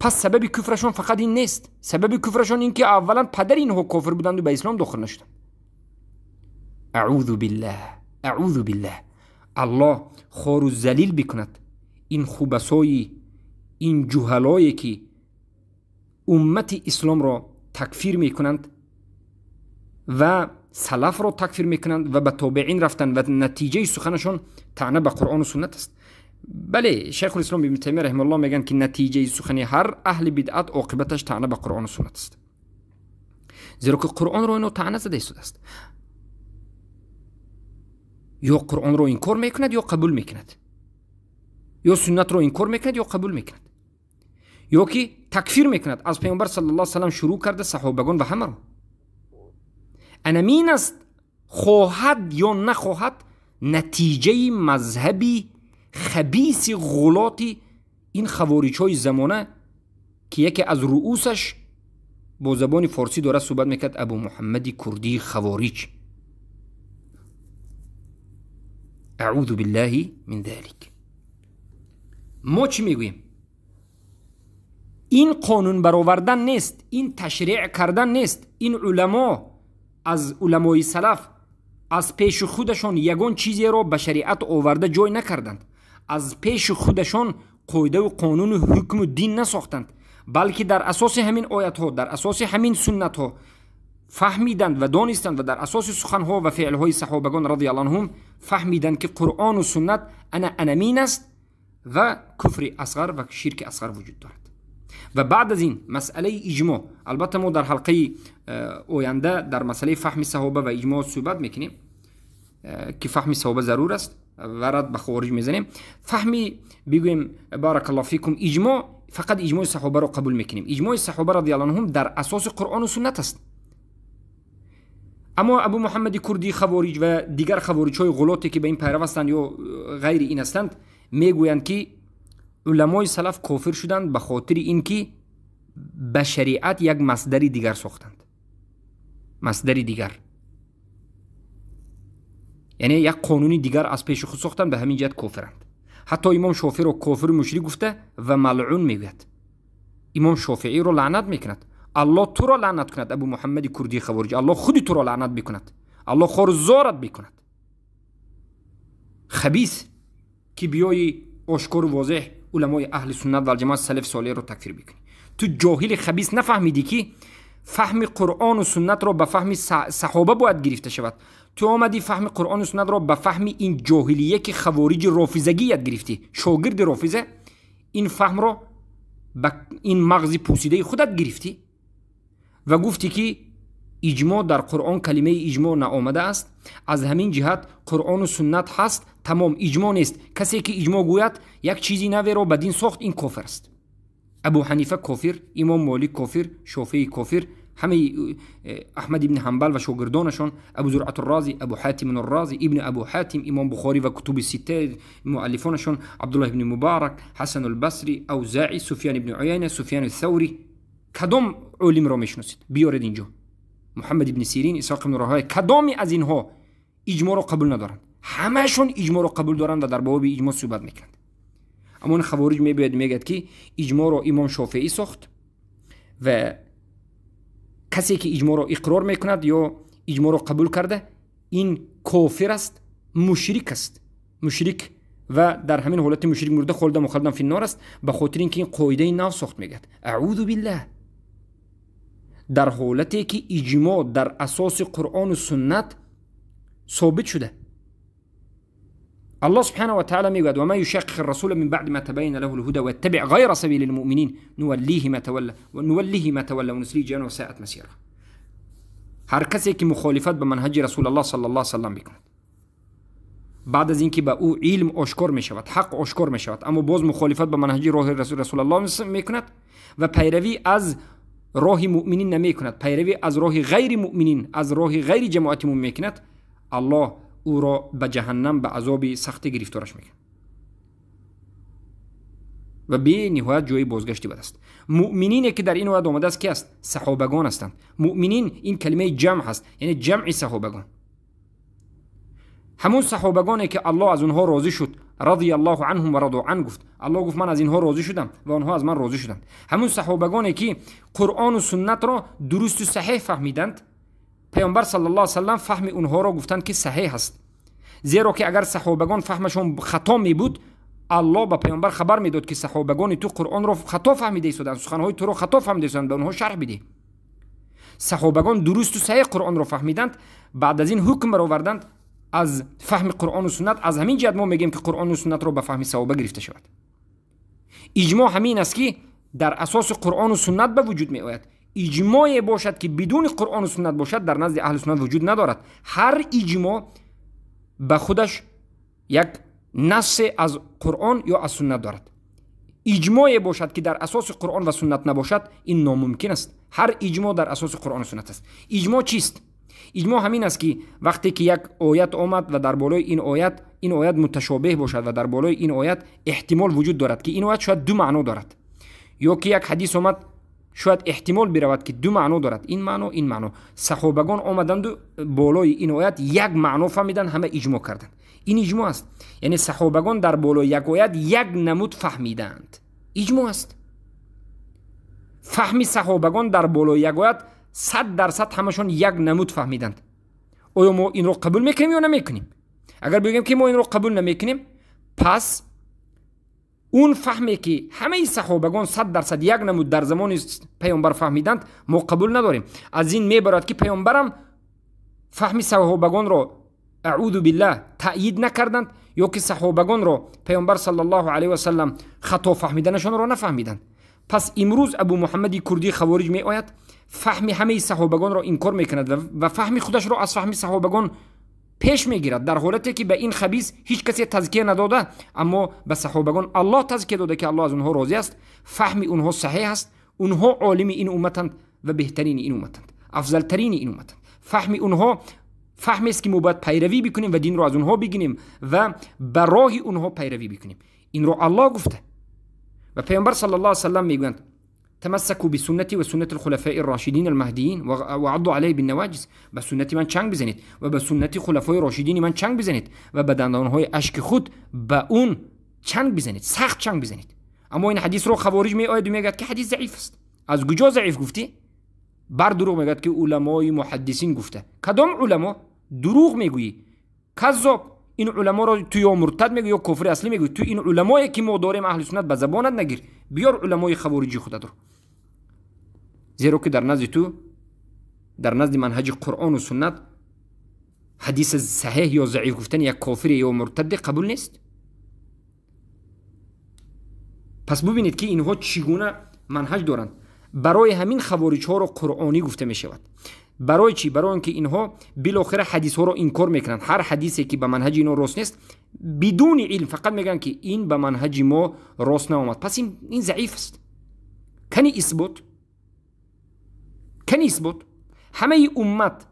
پس سبب کفرشان فقط این نیست. سبب کفرشان این که اولا پدر اینها کافر بودند و به اسلام داخل نشدند. اعوذ بالله، اعوذ بالله. الله خار و ذلیل بکند این خوبسای، این جهلایی که امت اسلام را تکفیر میکنند و سلف را تکفیر میکنند و به تابعین رفتن و نتیجه سخنشان طعنه به قرآن و سنت است. بله شیخ الاسلام ابن تیمیه رحمه الله میگن که نتیجه سخن هر اهل بدعت عاقبتش طعنه به قرآن و سنت است. زیرا که قرآن را اینو طعنه زده است. یا قرآن رو انکار میکند یا قبول میکند، یا سنت رو انکار میکند یا قبول میکند، یا که تکفیر میکند. از پیامبر صلی الله علیه و سلم شروع کرده صحابگان و همه رو. انمین است خواهد یا نخواهد نتیجه مذهبی خبیث غلاتی این خوارج های زمانه که یکی از رؤوسش با زبان فارسی داره صحبت میکرد، ابو محمد کردی خوارج. اعوذ بالله من ذلك. ما چی میگوییم؟ این قانون برآوردن نیست، این تشریع کردن نیست. این علما از علمای سلف از پیش خودشان یگان چیزی را به شریعت آورده جای نکردند. از پیش خودشان قاعده و قانون و حکم و دین نساختند، بلکه در اساس همین آیت ها، در اساس همین سنت ها فهمیدند و دانستند و در اساس سخنها و فعلهای صحابگان رضی الله عنهم فهمیدند که قرآن و سنت انمین است و کفر اصغر و شرک اصغر وجود دارد. و بعد از این مسئله اجماع، البته ما در حلقه آینده در مسئله فهم صحابه و اجماع صحبت میکنیم که فهم صحابه ضرور است و رد به خوارج میزنیم. فهمی بگویم بارک الله فیکم اجماع، فقط اجماع صحابه رو قبول میکنیم. اجماع صحابه رضی الله عنهم در اساس قرآن و سنت است. اما ابو محمد کردی خوارج و دیگر خوارج های غلاتی که به این پیرو هستند یا غیر این هستند میگویند که علمای سلف کافر شدند به خاطر اینکه به شریعت یک مصدر دیگر ساختند. مصدر دیگر یعنی یک قانونی دیگر از پیش خود ساختند، به همین جهت کافرند. حتی امام شافعی رو کافر مشرک گفته و ملعون میگوید. امام شافعی رو لعنت میکند. الله تو را لعنت کند ابو محمد کردی خوارج. الله خودی تو را لعنت بکند. الله خار زارت بکند. خبیث که بیای آشکار و واضح علمای اهل سنت و الجماعت سلف صالح رو تکفیر بکنی. تو جاهل خبیث نفهمیدی که فهم قرآن و سنت را به فهم صحابه باید گرفته شود. تو آمدی فهم قرآن و سنت را به فهم این جاهلیه که خوارج رافضگی یاد گرفتی، شاگرد رافضه، این فهم را به این مغز پوسیده خودت گرفتی و گفتی که اجماع در قرآن کلمه اجماع نآمده است. از همین جهت قرآن و سنت هست، تمام اجماع نیست. کسی که اجماع گوید یک چیزی نوی را به دین ساخت، این کافر است. ابو حنیفه کافر، امام مالک کافر، شافعی کافر، همه احمد ابن حنبل و شاگردانشان، ابو زرعة الرازی، ابو حاتم الرازی، ابن ابو حاتم، امام بخاری و کتب سته مؤلفانشان، عبدالله ابن مبارک، حسن البصری، اوزاعی، سفیان ابن عیینه، سفیان الثوری. کدام علم را میشناسید؟ بیارید اینجا. محمد ابن سیرین، اسحاق ابن راهوی، کدامی از اینها اجماع را قبول ندارند؟ همهشون اجماع را قبول دارند و در باب اجماع صحبت میکنند. اما این خوارج میگه که اجماع را امام شافعی ساخت و کسی که اجماع را اقرار میکند یا اجماع را قبول کرده این کافر است، مشرک است، مشرک و در همین حالت مشرک مرده خالد مخلدن فی النار است، به خاطر اینکه این قاعده نو ساخت میگد. اعوذ بالله. در حالتی که اجماع در اساس قرآن و سنت ثابت شده، الله سبحانه وتعالى میگوید و ما یشقق الرسول من بعد ما تبین له الهدى واتبع غیر سبیل المؤمنین نولیه ما تولى ونولیه ما تولى ونصلیه جهنم وساءت مصیرا. هر کسی که مخالفت به منهج رسول الله صلی الله علیه و سلم بکند، بعد از اینکه به او علم آشکار می شود، حق آشکار می شود، اما باز مخالفت به منهج راه رسول الله می کند و پیروی از راه مؤمنین نمی کند، پیروی از راه غیر مؤمنین، از راه غیر جماعت مؤمنین می کند، الله او را به جهنم به عذاب سخت گرفتارش میکنه و به نهایت جای بازگشتی بد است. مؤمنینی که در این آیه آمده است کی است؟ صحابگان هستند. مؤمنین این کلمه جمع هست، یعنی جمع صحابگان، همون صحابگانی که الله از اونها راضی شد، رضی الله عنهم و رضوا عنه گفت، الله گفت من از اینها راضی شدم و آنها از من راضی شدند. همون صحابگانی که قرآن و سنت را درست و صحیح فهمیدند، پیامبر صلی الله علیه و سلم فهم اونها را گفتند که صحیح است، زیرا که اگر صحابگان فهمشون خطا می بود، الله با پیامبر خبر میداد که صحابگان تو قرآن را خطا فهمیده ایستادند، سخنهای تو را خطا فهمیده ایستادند، به اونها شرح بده. صحابگان درست و صحیح قرآن را فهمیدند، بعد از این حکم را آوردند از فهم قرآن و سنت. از همین جهت ما میگیم که قرآن و سنت را به فهم صحابه گرفته شود. اجماع همین است که در اساس قرآن و سنت به وجود می آید. اجماع باشد که بدون قرآن و سنت باشد در نزد اهل سنت وجود ندارد. هر اجماع به خودش یک نص از قرآن یا از سنت دارد. اجماع باشد که در اساس قرآن و سنت نباشد، این ناممکن است. هر اجماع در اساس قرآن و سنت است. اجماع چیست؟ اجماع همین است که وقتی که یک آیت آمد و در بالای این آیت متشابه باشد و در بالای این آیت احتمال وجود دارد که این آیت شاید دو معنا دارد، یا که یک حدیث آمد شاید احتمال برود که دو معنا دارد، این معنا این معنا، صحابگان آمدند و بالای این آیت یک معنا فهمیدند، همه اجماع کردند. این اجماع است. یعنی صحابگان در بالای یک آیت یک نمود فهمیدند. اجماع است. فهمی صحابگان در بالای یک آیت 100% همشون یک نمود فهمیدند. آیا ما این رو قبول میکنیم یا نمیکنیم؟ اگر بگیم که ما این رو قبول نمیکنیم، پس اون فهمی که همه صحابگان 100% یک نمود در زمان پیامبر فهمیدند ما قبول نداریم. از این میبرد که پیامبرم فهمی صحابگان را اعوذ بالله تأیید نکردند، یا که صحابگان را پیامبر صلی الله علیه و سلم خطا فهمیدنشان را نفهمیدند. پس امروز ابو محمد کردی خوارج می آید، فهمی همه صحابگان را انکار میکند و فهمی خودش را از فهمی صحابگان پیش میگیرد، در حالتی که به این خبیث هیچ کسی تزکیه نداده، اما به صحابگان الله تزکیه داده که الله از اونها راضی است، فهمی اونها صحیح است، اونها عالم این امتند و بهترین این امتند، افضل ترین این امتند. فهمی اونها فهمی است که ما باید پیروی بکنیم و دین رو از اونها بگیریم و به راه اونها پیروی بکنیم. این رو الله گفته و پیامبر صلی الله علیه و سلم میگویند تمسكوا بسنتي وسنة الخلفاء الراشدين المهديين وعضوا عليه بالنواجذ. به سنت من چنگ بزنید و به سنت خلفای راشدین من چنگ بزنید و به دندانهای اشک خود به اون چنگ بزنید، سخت چنگ بزنید. اما این حدیث رو خوارج می آید و میگه که حدیث ضعیف است. از کجا ضعیف گفتی؟ بر دروغ میگه که علمای محدثین گفته. کدام علما؟ دروغ میگویی، کذاب. این علما رو تو یا مرتد میگی یا کفر اصلی میگی. تو این علمایی که ما داریم اهل سنت به زبانت نگیر، بیار علمای خوارجی خودت رو، زیرا که در نزد تو، در نزد منهج قرآن و سنت، حدیث صحیح یا ضعیف گفتن یک کافر یا مرتد قبول نیست. پس ببینید که اینها چگونه منهج دارند. برای همین خوارج ها رو قرآنی گفته می شود. برای چی؟ برای اینکه اینها بالاخره حدیث ها رو انکار میکنند. هر حدیثی که به منهج اینا راست نیست، بدون علم فقط میگن که این به منهج ما راست نآمد، پس این ضعیف است. کنی اثبات. همه امت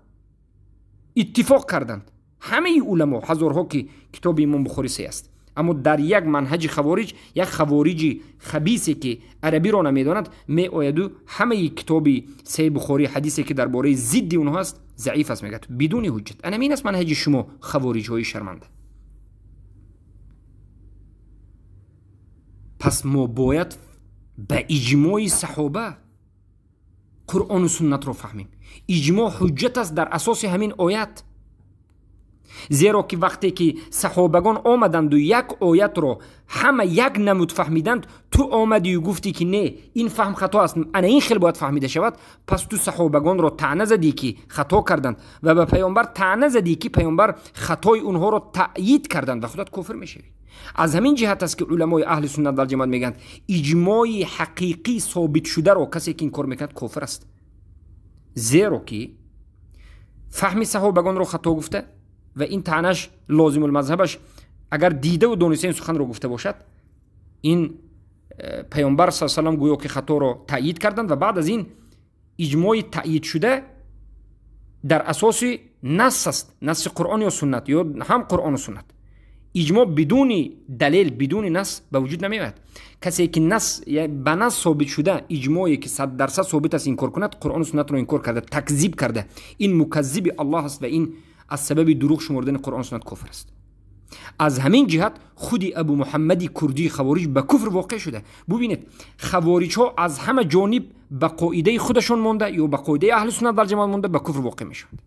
اتفاق کردند، همه علما، هزارها که کتاب امام بخاری سی است، اما در یک منهج خوارج، یک خوارجی خبیثی که عربی را نمیداند می آید و همه کتاب سی بخاری حدیثی که درباره ضد اونها است ضعیف است میگه بدون حجت. انا این است منهج شما خوارج های شرمنده. پس ما باید به اجماع صحابه قرآن و سنت رو فهمیم. اجماع حجت است در اساس همین آیت. زیرا که وقتی که صحابگان آمدند و یک آیت را همه یک نمود فهمیدند، تو آمدی و گفتی که نه این فهم خطا است، انا این خیلی باید فهمیده شود، پس تو صحابگان را طعنه زدی که خطا کردند و به پیامبر طعنه زدی که پیامبر خطای اونها را تأیید کردند و خودت کافر میشوی. از همین جهت است که علمای اهل سنت و جماعت میگن اجماع حقیقی ثابت شده را کسی که این کار میکند کافر است، زیرا که فهم صحابگان را خطا گفته و این طعنه‌اش لازم المذهبش اگر دیده و دانسته این سخن رو گفته باشد، این پیامبر صلی الله علیه و آله گویا که خطا را تأیید کردند و بعد از این اجماع تأیید شده در اساس نص است، نص قرآن یا سنت یا هم قرآن و سنت. اجماع بدون دلیل بدون نص به وجود نمیاد. کسی که نص یا به نص ثابت شده اجماعی که 100% ثابت است انکار کند، قرآن و سنت رو انکار کرده، تکذیب کرده، این مکذب الله است و این از سبب دروغ شمردن قرآن و سنت کفر است. از همین جهت خود ابو محمد کردی خوارج به کفر واقع شده. ببینید خوارج ها از همه جانب به قاعده خودشون مونده یا به قاعده اهل سنت و جماعت مونده، به کفر واقع میشوند.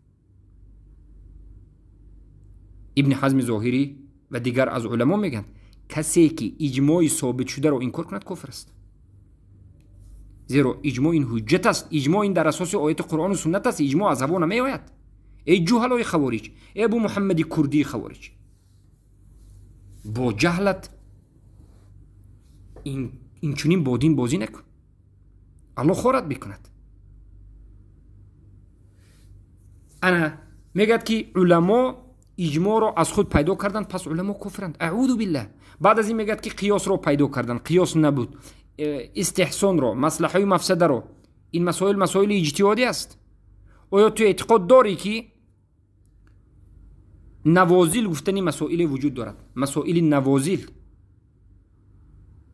ابن حزم ظاهری و دیگر از علما میگن کسی که اجماع ثابت شده رو انکار کند کافر است، زیرا اجماع این حجت است، اجماع این در اساس آیات قرآن و سنت است، اجماع از هوا نمیآید. ای جهلای خوارج، ای ابو محمد کردی خوارج، با جهلت این چنین با دین بازی نکن، الله خورت بکند. انا میگد که علما اجماع رو از خود پیدا کردند، پس علما کفرند، اعوذ بالله. بعد از این میگد که قیاس رو پیدا کردند، قیاس نبود، استحسان رو، مصلحه و مفسده رو، این مسائل اجتهادی است. آیا تو اعتقاد داری که نوازل گفتنی مسائل وجود دارد؟ مسائل نوازل،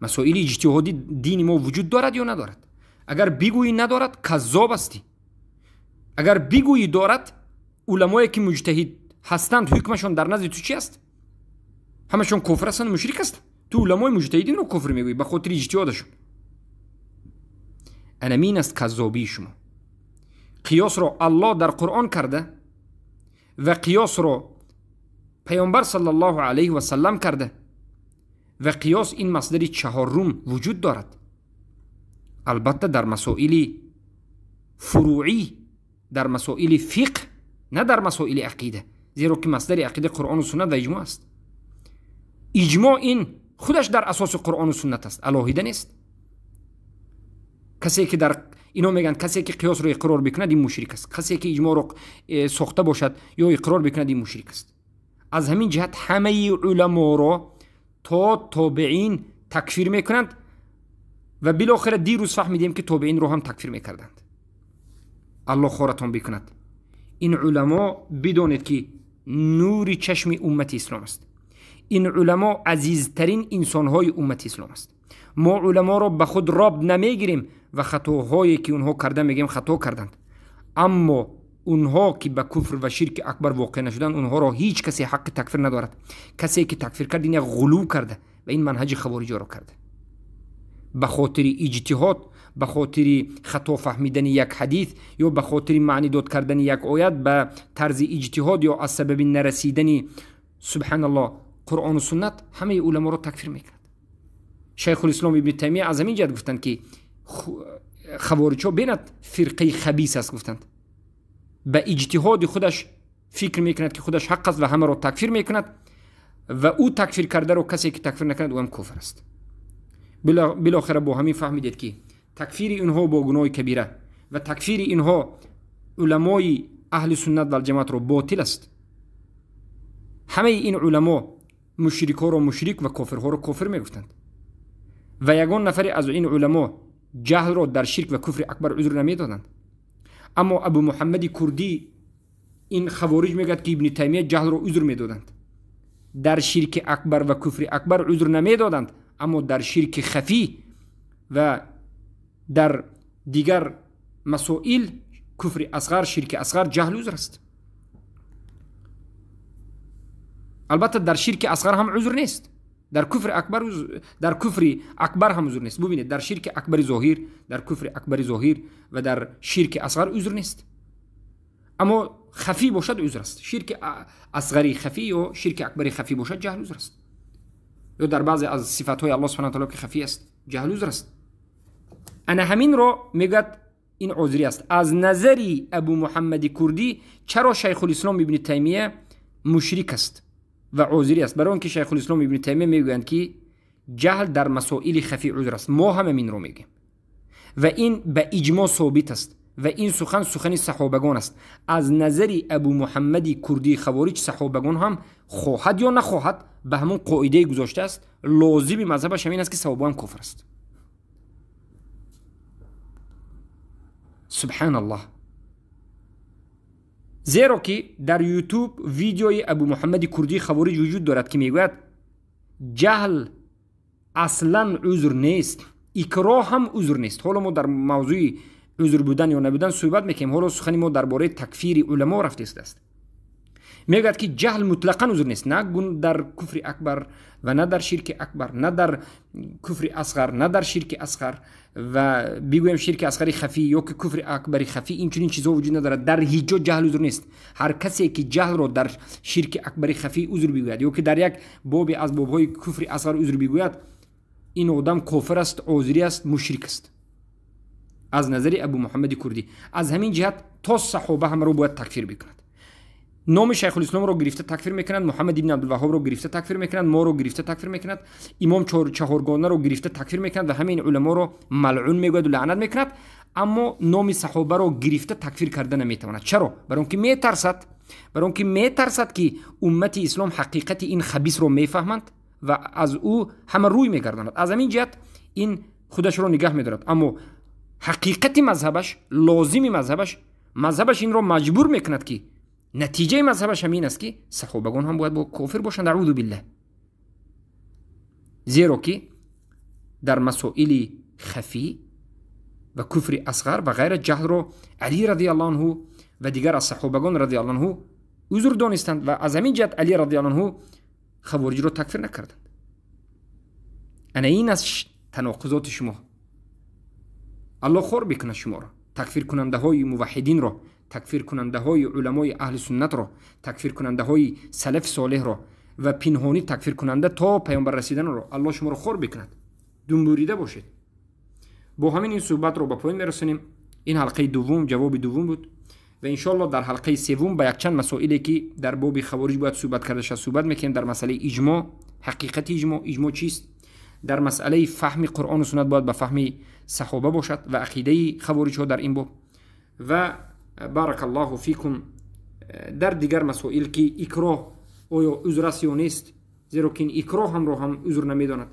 مسائل اجتهادی دین ما وجود دارد یا ندارد؟ اگر بگویی ندارد کذاب هستی، اگر بگویی دارد علمایی که مجتهد هستند حکمشون در نزد تو چی است؟ همشون کفر هستند، مشرک است. تو علمای مجتهدین رو کفر میگویی به خاطر اجتهادشون. انمین است کذابی شما. قیاس رو الله در قرآن کرده و قیاس رو پیامبر صلی الله علیه و سلم کرده و قیاس این مصدر چهارم وجود دارد، البته در مسائل فروعی، در مسائل فقه، نه در مسائل عقیده، زیرا که مصدر عقیده قرآن و سنت و اجماع است. اجماع این خودش در اساس قرآن و سنت است، علاهیده نیست. کسی که در اینا میگن کسی که قیاس رو اقرار بکند این مشرک است، کسی که اجماع رو ساخته باشد یا اقرار بکند این مشرک است. از همین جهت همه علما را تا تابعین تکفیر میکنند و بالاخره دیروز فهمیدیم که تابعین رو هم تکفیر میکردند. الله خورتان بکند. این علما بدونید که نور چشم امت اسلام است. این علما عزیزترین انسانهای امت اسلام است. ما علما را به خود راب نمیگیریم و خطاهایی که اونها کرده میگیم خطا کردند، اما اونها که به کفر و شرک اکبر واقع نشدن اونها را هیچ کسی حق تکفیر ندارد. کسی که تکفیر کرد این غلو کرده و این منهج خوارج را کرده. به خاطر اجتهاد، به خاطر خطا فهمیدن یک حدیث یا به خاطر معنی داد کردن یک آیت به طرز اجتهاد یا از سبب نرسیدن سبحان الله قرآن و سنت همه علما را تکفیر میکرد. شیخ الاسلام ابن تیمیه از همین جهت گفتند که خوارج ها بینت فرقه خبیث است، گفتند به اجتهاد خودش فکر میکند که خودش حق است و همه را تکفیر میکند و او تکفیر کرده رو کسی که تکفیر نکند او هم کفر است. بالاخره با همین فهمیدید که تکفیر اینها با گناه کبیره و تکفیر اینها علمای اهل سنت و جماعت رو باطل است. همه این علما مشرک ها رو مشرک و کافر ها رو کافر میگفتند و یگان نفری از این علما جهل را در شرک و کفر اکبر عذر نمیدادند. اما ابو محمد کردی این خوارج میگد که ابن تیمیه جهل را عذر میدادند، در شرک اکبر و کفر اکبر عذر نمیدادند، اما در شرک خفی و در دیگر مسائل کفر اصغر، شرک اصغر جهل عذر است. البته در شرک اصغر هم عذر نیست، در کفر اکبر هم عذر نیست. ببینید در شرک اکبر ظاهر، در کفر اکبر ظاهر و در شرک اصغر عذر نیست. اما خفی باشد عذر است. شرک اصغری خفی یا شرک اکبری خفی باشد جهل عذر است. یا در بعضی از صفات های الله سبحانه و تعالی که خفی است جهل عذر است. انا همین رو میگد این عذری است. از نظری ابو محمد کردی چرا شیخ الاسلام ابن تیمیه مشرک است و عذری است؟ برای اینکه شیخ الاسلام ابن تیمیه میگویند که جهل در مسائل خفی عذر است. ما هم این رو میگیم و این به اجماع ثابت است و این سخن صحابگان است. از نظری ابو محمد کردی خوارج صحابگان هم خواهد یا نخواهد به همون قاعده گذاشته است، لازم مذهبش همین است که صحابه هم کفر است. سبحان الله. زیرا که در یوتیوب ویدیوی ابو محمد کردی خوارج وجود دارد که میگوید جهل اصلا عذر نیست، اکراه هم عذر نیست. حالا ما در موضوع عذر بودن یا نبودن صحبت میکنیم. حالا سخنی ما درباره تکفیر علما رفته است. میگوید که جهل مطلقا عذر نیست، نه در کفر اکبر و نه در شرک اکبر، نه در کفر اصغر، نه در شرک اصغر و بگویم شرک اصغری خفی یا که کفر اکبری خفی، این چنین چیزا وجود ندارد. در هیچ جا جهل عذر نیست. هر کسی که جهل رو در شرک اکبری خفی عذر بگوید یا که در یک باب از بابهای کفر اصغر عذر بگوید، این آدم کافر است، عذری است، مشرک است از نظر ابو محمد کردی. از همین جهت تا صحابه هم رو باید تکفیر بکند. نام شیخ الاسلام رو گرفته تکفیر میکنند، محمد ابن عبدالوهاب رو گرفته تکفیر میکنند، ما رو گرفته تکفیر میکنند، امام چهارگانه رو گرفته تکفیر میکنند و همین علما رو ملعون میگوید و لعنت میکند. اما نام صحابه رو گرفته تکفیر کرده نمیتواند. چرا؟ برای اینکه میترسد که امت اسلام حقیقت این خبیث رو میفهمند و از او همه روی میگرداند. از همین جهت این خودش رو نگه میدارد. اما حقیقت مذهبش، لازم مذهبش این رو مجبور میکند که نتیجه مذهبش همین است که صحابگان هم باید با کافر باشند. اعوذ بالله. زیرا که در مسائل خفی و کفر اصغر و غیر جهل رو علی رضی الله عنه و دیگر از صحابگان رضی الله عنه عذر دانستند و از همین جهت علی رضی الله عنه خوارج رو تکفیر نکردند. انا این از تناقضات شما. الله خور بکنه شما را. تکفیر کننده های موحدین را، تکفیر کننده های علمای اهل سنت را، تکفیر کننده های سلف صالح را و پنهانی تکفیر کننده تا پیامبر رسیدن را الله شما را خور بکند. دنبوریده باشید. با همین این صحبت رو به پایان میرسونیم. این حلقه دوم جواب دوم بود و ان شاء الله در حلقه سوم با یک چند مسائلی که در باب خوارج باید صحبت کرده شد صحبت میکنیم. در مسئله اجماع، حقیقت اجماع چیست؟ در مسئله فهم قرآن و سنت باید به فهم صحابه باشد و عقیده خوارج ها در این باب. و بارک الله فیکم در دیگر مسائل که اکراه آیا عذر است یا نیست، زیرا که این اکراه هم رو هم عذر نمیداند.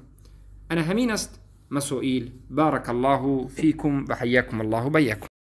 انا همین است مسائل. بارک الله فیکم و حیاکم الله و بیاکم.